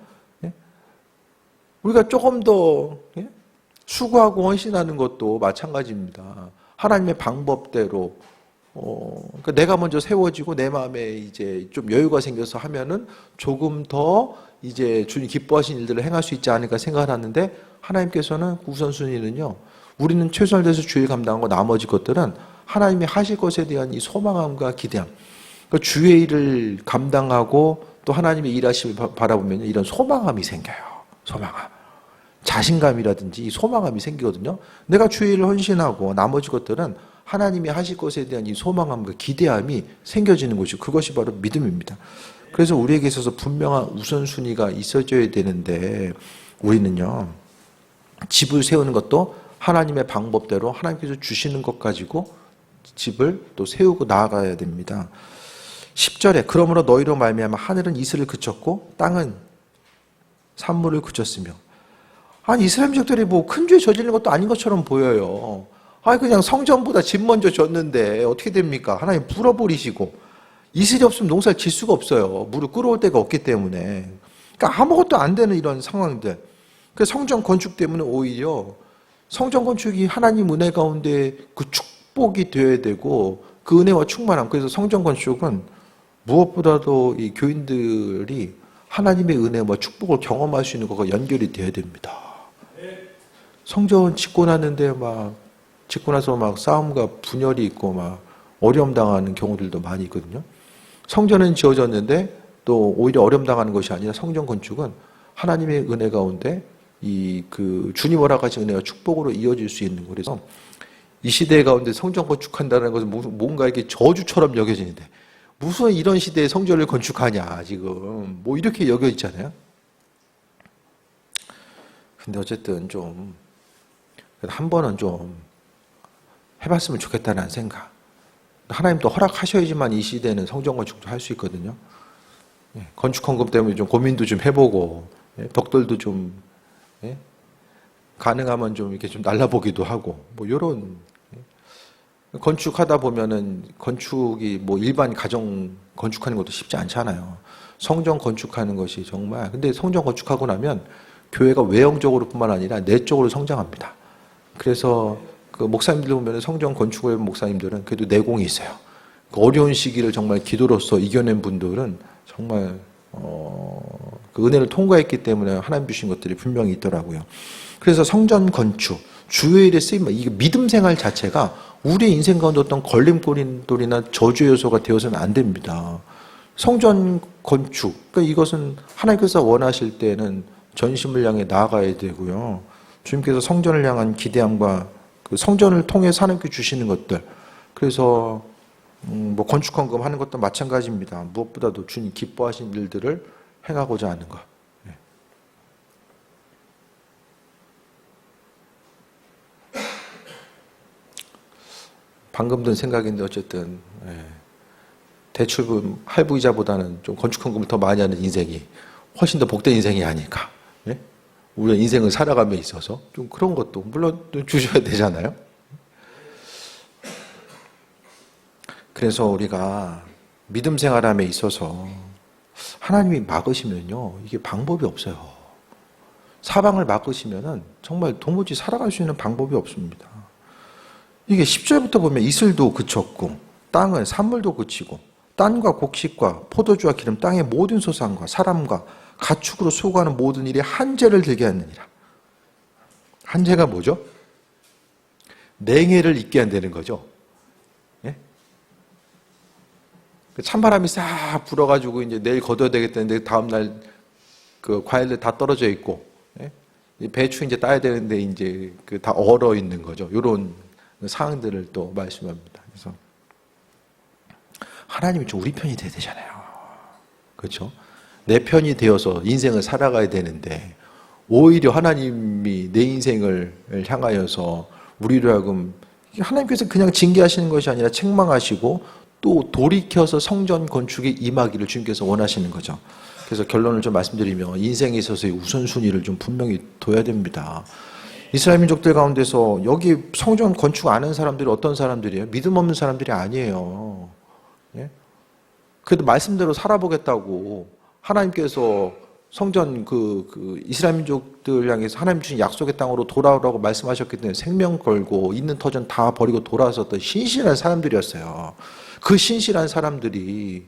Speaker 3: 우리가 조금 더 수고하고 헌신하는 것도 마찬가지입니다. 하나님의 방법대로 그러니까 내가 먼저 세워지고 내 마음에 이제 좀 여유가 생겨서 하면은 조금 더 이제 주님 기뻐하신 일들을 행할 수 있지 않을까 생각을 하는데, 하나님께서는 우선순위는요, 우리는 최선을 다해서 주일 감당하고 나머지 것들은 하나님이 하실 것에 대한 이 소망함과 기대함, 그러니까 주의 일을 감당하고 또 하나님의 일하심을 바라보면 이런 소망함이 생겨요. 소망함, 자신감이라든지 이 소망함이 생기거든요. 내가 주의 일을 헌신하고 나머지 것들은 하나님이 하실 것에 대한 이 소망함과 기대함이 생겨지는 것이고, 그것이 바로 믿음입니다. 그래서 우리에게 있어서 분명한 우선순위가 있어져야 되는데, 우리는요, 집을 세우는 것도 하나님의 방법대로 하나님께서 주시는 것 가지고 집을 또 세우고 나아가야 됩니다. 10절에 그러므로 너희로 말미암아 하늘은 이슬을 그쳤고 땅은 산물을 그쳤으며, 아니 이스라엘 민족들이 뭐 큰 죄 저지른 것도 아닌 것처럼 보여요. 아니 그냥 성전보다 집 먼저 졌는데 어떻게 됩니까? 하나님 불어버리시고, 이슬이 없으면 농사를 질 수가 없어요. 물을 끌어올 데가 없기 때문에. 그러니까 아무것도 안 되는 이런 상황들. 그래서 성전 건축 때문에 오히려 성전 건축이 하나님 은혜 가운데 그 축복이 되어야 되고, 그 은혜와 충만함. 그래서 성전 건축은 무엇보다도 이 교인들이 하나님의 은혜와 축복을 경험할 수 있는 것과 연결이 되어야 됩니다. 성전 짓고 났는데 짓고 나서 싸움과 분열이 있고 어려움 당하는 경우들도 많이 있거든요. 성전은 지어졌는데 또 오히려 어려움 당하는 것이 아니라 성전 건축은 하나님의 은혜 가운데 그 주님 허락하신 은혜와 축복으로 이어질 수 있는 거. 그래서 이 시대 가운데 성전 건축한다는 것은 뭔가 이렇게 저주처럼 여겨지는데, 무슨 이런 시대에 성전을 건축하냐 지금 이렇게 여겨 있잖아요. 근데 어쨌든 좀 한 번은 좀 해봤으면 좋겠다는 생각. 하나님도 허락하셔야지만 이 시대는 성전 건축도 할 수 있거든요. 건축 헌금 때문에 좀 고민도 좀 해보고, 벽돌도 좀 가능하면 좀 이렇게 좀 날라보기도 하고, 이런 건축하다 보면은 건축이 일반 가정 건축하는 것도 쉽지 않잖아요. 성전 건축하는 것이 정말, 근데 성전 건축하고 나면 교회가 외형적으로뿐만 아니라 내적으로 성장합니다. 그래서 그 목사님들 보면 성전 건축을 목사님들은 그래도 내공이 있어요. 그 어려운 시기를 정말 기도로서 이겨낸 분들은 정말 그 은혜를 통과했기 때문에 하나님 주신 것들이 분명히 있더라고요. 그래서 성전 건축, 주의 일에 쓰임, 이게 믿음 생활 자체가 우리의 인생 가운데 어떤 걸림돌이나 저주의 요소가 되어서는 안 됩니다. 성전 건축, 그러니까 이것은 하나님께서 원하실 때는 전심을 향해 나아가야 되고요. 주님께서 성전을 향한 기대함과 그 성전을 통해서 하나님께 주시는 것들, 그래서 건축 헌금 하는 것도 마찬가지입니다. 무엇보다도 주님 기뻐하신 일들을 행하고자 하는 것. 방금 든 생각인데 어쨌든 대출금 할부이자보다는 좀 건축 헌금을 더 많이 하는 인생이 훨씬 더 복된 인생이 아닐까. 우리의 인생을 살아감에 있어서 좀 그런 것도 물론 주셔야 되잖아요. 그래서 우리가 믿음 생활함에 있어서 하나님이 막으시면요, 이게 방법이 없어요. 사방을 막으시면은 정말 도무지 살아갈 수 있는 방법이 없습니다. 이게 10절부터 보면 이슬도 그쳤고 땅은 산물도 그치고 땅과 곡식과 포도주와 기름 땅의 모든 소산과 사람과 가축으로 수고하는 모든 일에 한재를 들게 하느니라. 한재가 뭐죠? 냉해를 있게 한다는 거죠. 예? 그 찬바람이 싹 불어가지고 이제 내일 걷어야 되겠다는데 다음날 그 과일들 다 떨어져 있고, 예? 이 배추 이제 따야 되는데 이제 그 다 얼어 있는 거죠. 이런 상황들을 또 말씀합니다. 그래서 하나님이 좀 우리 편이 돼야 되잖아요. 그렇죠? 내 편이 되어서 인생을 살아가야 되는데 오히려 하나님이 내 인생을 향하여서 우리로 하여금 하나님께서 그냥 징계하시는 것이 아니라 책망하시고 또 돌이켜서 성전 건축에 임하기를 주님께서 원하시는 거죠. 그래서 결론을 좀 말씀드리면 인생에 있어서의 우선순위를 좀 분명히 둬야 됩니다. 이스라엘 민족들 가운데서 여기 성전 건축 안 한 사람들이 어떤 사람들이에요? 믿음 없는 사람들이 아니에요. 예? 그래도 말씀대로 살아보겠다고 하나님께서 성전 이스라엘 민족들 향해서 하나님 주신 약속의 땅으로 돌아오라고 말씀하셨기 때문에 생명 걸고 있는 터전 다 버리고 돌아왔었던 신실한 사람들이었어요. 그 신실한 사람들이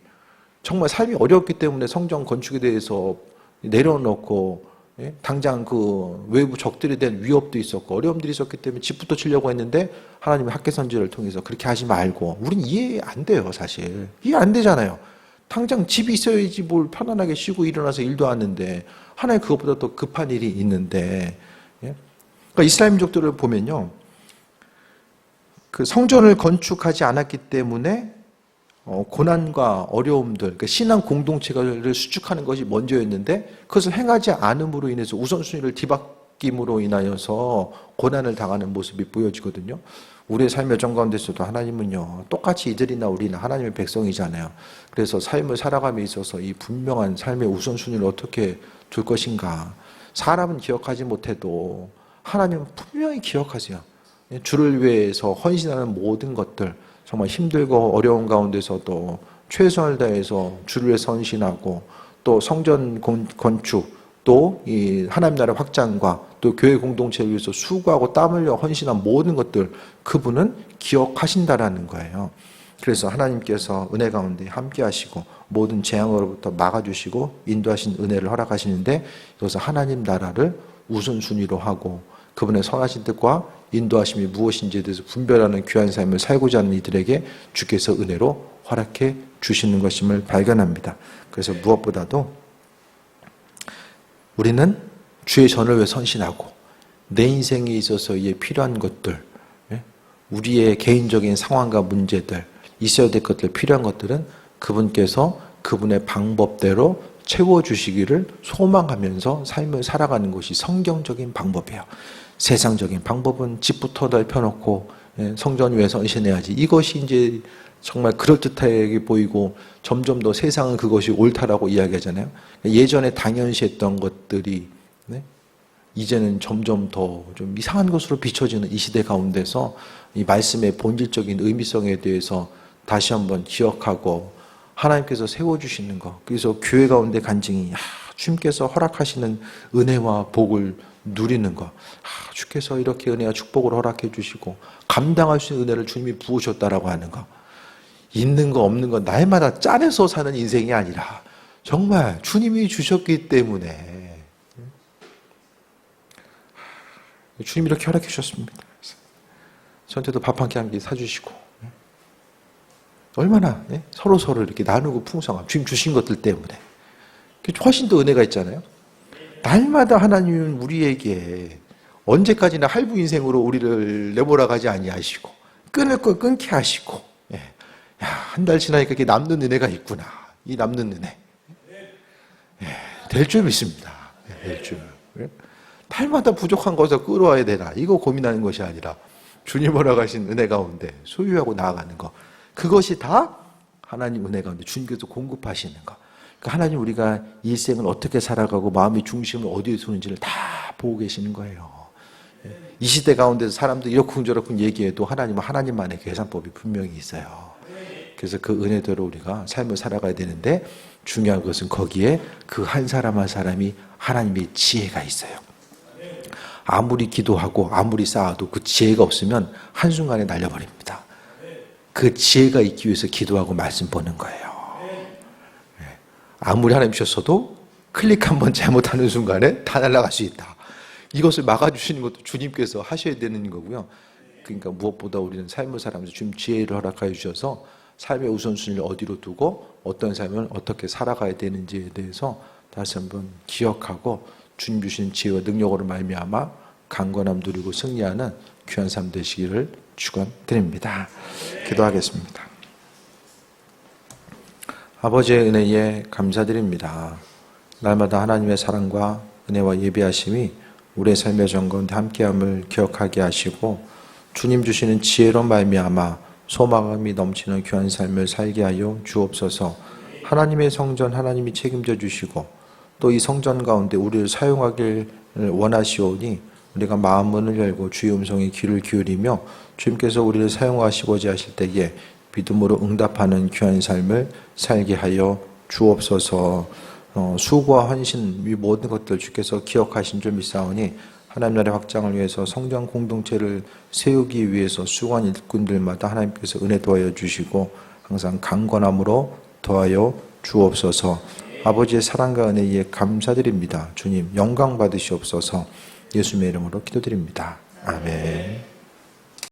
Speaker 3: 정말 삶이 어렵기 때문에 성전 건축에 대해서 내려놓고, 예? 당장 그 외부 적들에 대한 위협도 있었고 어려움들이 있었기 때문에 집부터 치려고 했는데 하나님의 학개 선지를 통해서 그렇게 하지 말고, 우린 이해 안 돼요. 사실 이해 안 되잖아요. 당장 집이 있어야지 뭘 편안하게 쉬고 일어나서 일도 하는데 하나님 그것보다 더 급한 일이 있는데, 예? 그러니까 이스라엘 민족들을 보면요, 그 성전을 건축하지 않았기 때문에 고난과 어려움들, 그러니까 신앙 공동체를 수축하는 것이 먼저였는데 그것을 행하지 않음으로 인해서 우선순위를 뒤바뀜으로 인하여서 고난을 당하는 모습이 보여지거든요. 우리의 삶의 정 가운데서도 하나님은요, 똑같이 이들이나 우리나 하나님의 백성이잖아요. 그래서 삶을 살아감에 있어서 이 분명한 삶의 우선순위를 어떻게 둘 것인가. 사람은 기억하지 못해도 하나님은 분명히 기억하세요. 주를 위해서 헌신하는 모든 것들, 정말 힘들고 어려운 가운데서도 최선을 다해서 주를 위해서 헌신하고 또 성전 건축, 또 이 하나님 나라 확장과 또 교회 공동체를 위해서 수고하고 땀 흘려 헌신한 모든 것들, 그분은 기억하신다라는 거예요. 그래서 하나님께서 은혜 가운데 함께 하시고 모든 재앙으로부터 막아주시고 인도하신 은혜를 허락하시는데, 이것은 하나님 나라를 우선순위로 하고 그분의 선하신 뜻과 인도하심이 무엇인지에 대해서 분별하는 귀한 삶을 살고자 하는 이들에게 주께서 은혜로 허락해 주시는 것임을 발견합니다. 그래서 무엇보다도 우리는 주의 전을 위해 선신하고 내 인생에 있어서 이에 필요한 것들, 우리의 개인적인 상황과 문제들, 있어야 될 것들, 필요한 것들은 그분께서 그분의 방법대로 채워주시기를 소망하면서 삶을 살아가는 것이 성경적인 방법이에요. 세상적인 방법은 집부터 넓혀놓고 성전 위에 선신해야지, 이것이 이제 정말 그럴듯하게 보이고 점점 더 세상은 그것이 옳다라고 이야기하잖아요. 예전에 당연시했던 것들이 이제는 점점 더 좀 이상한 것으로 비춰지는 이 시대 가운데서 이 말씀의 본질적인 의미성에 대해서 다시 한번 기억하고 하나님께서 세워주시는 것, 그래서 교회 가운데 간증이 주님께서 허락하시는 은혜와 복을 누리는 것, 주께서 이렇게 은혜와 축복을 허락해 주시고 감당할 수 있는 은혜를 주님이 부으셨다라고 하는 것, 있는 거 없는 거 날마다 짜내서 사는 인생이 아니라 정말 주님이 주셨기 때문에 주님이 이렇게 허락해 주셨습니다. 저한테도 밥 한 끼 한 끼 사주시고 얼마나 서로 이렇게 나누고 풍성함, 주님 주신 것들 때문에 훨씬 더 은혜가 있잖아요. 날마다 하나님은 우리에게 언제까지나 할부 인생으로 우리를 내몰아가지 아니하시고 끊을 걸 끊게 하시고, 한 달 지나니까 이렇게 남는 은혜가 있구나. 이 남는 은혜 될 줄 믿습니다. 될 줄. 날마다 부족한 것을 끌어와야 되나, 이거 고민하는 것이 아니라 주님 허락하신 은혜 가운데 소유하고 나아가는 것, 그것이 다 하나님 은혜 가운데 주님께서 공급하시는 것. 그러니까 하나님 우리가 일생을 어떻게 살아가고 마음의 중심을 어디에 두는지를 다 보고 계시는 거예요. 이 시대 가운데서 사람들 이러쿵저러쿵 얘기해도 하나님은 하나님만의 계산법이 분명히 있어요. 그래서 그 은혜대로 우리가 삶을 살아가야 되는데, 중요한 것은 거기에 그 한 사람 한 사람이 하나님의 지혜가 있어요. 아무리 기도하고 아무리 쌓아도 그 지혜가 없으면 한순간에 날려버립니다. 그 지혜가 있기 위해서 기도하고 말씀 보는 거예요. 아무리 하나님 주셨어도 클릭 한번 잘못하는 순간에 다 날아갈 수 있다. 이것을 막아주시는 것도 주님께서 하셔야 되는 거고요. 그러니까 무엇보다 우리는 삶을 살아가면서 주님 지혜를 허락하여 주셔서 삶의 우선순위를 어디로 두고 어떤 삶을 어떻게 살아가야 되는지에 대해서 다시 한번 기억하고 주님 주신 지혜와 능력으로 말미암아 강건함 누리고 승리하는 귀한 삶 되시기를 축원드립니다. 기도하겠습니다. 아버지의 은혜에 감사드립니다. 날마다 하나님의 사랑과 은혜와 예비하심이 우리의 삶의 점가운데 함께함을 기억하게 하시고 주님 주시는 지혜로 말미암아 소망감이 넘치는 귀한 삶을 살게 하여 주옵소서. 하나님의 성전 하나님이 책임져 주시고 또 이 성전 가운데 우리를 사용하길 원하시오니 우리가 마음문을 열고 주의 음성에 귀를 기울이며 주님께서 우리를 사용하시고자 하실 때에 믿음으로 응답하는 귀한 삶을 살게 하여 주옵소서. 수고와 헌신 이 모든 것들 주께서 기억하신 줄 믿사오니 하나님 나라의 확장을 위해서 성장 공동체를 세우기 위해서 수고한 일꾼들마다 하나님께서 은혜 도하여 주시고 항상 강건함으로 도하여 주옵소서. 아버지의 사랑과 은혜에 감사드립니다. 주님 영광 받으시옵소서. 예수님의 이름으로 기도드립니다. 아멘.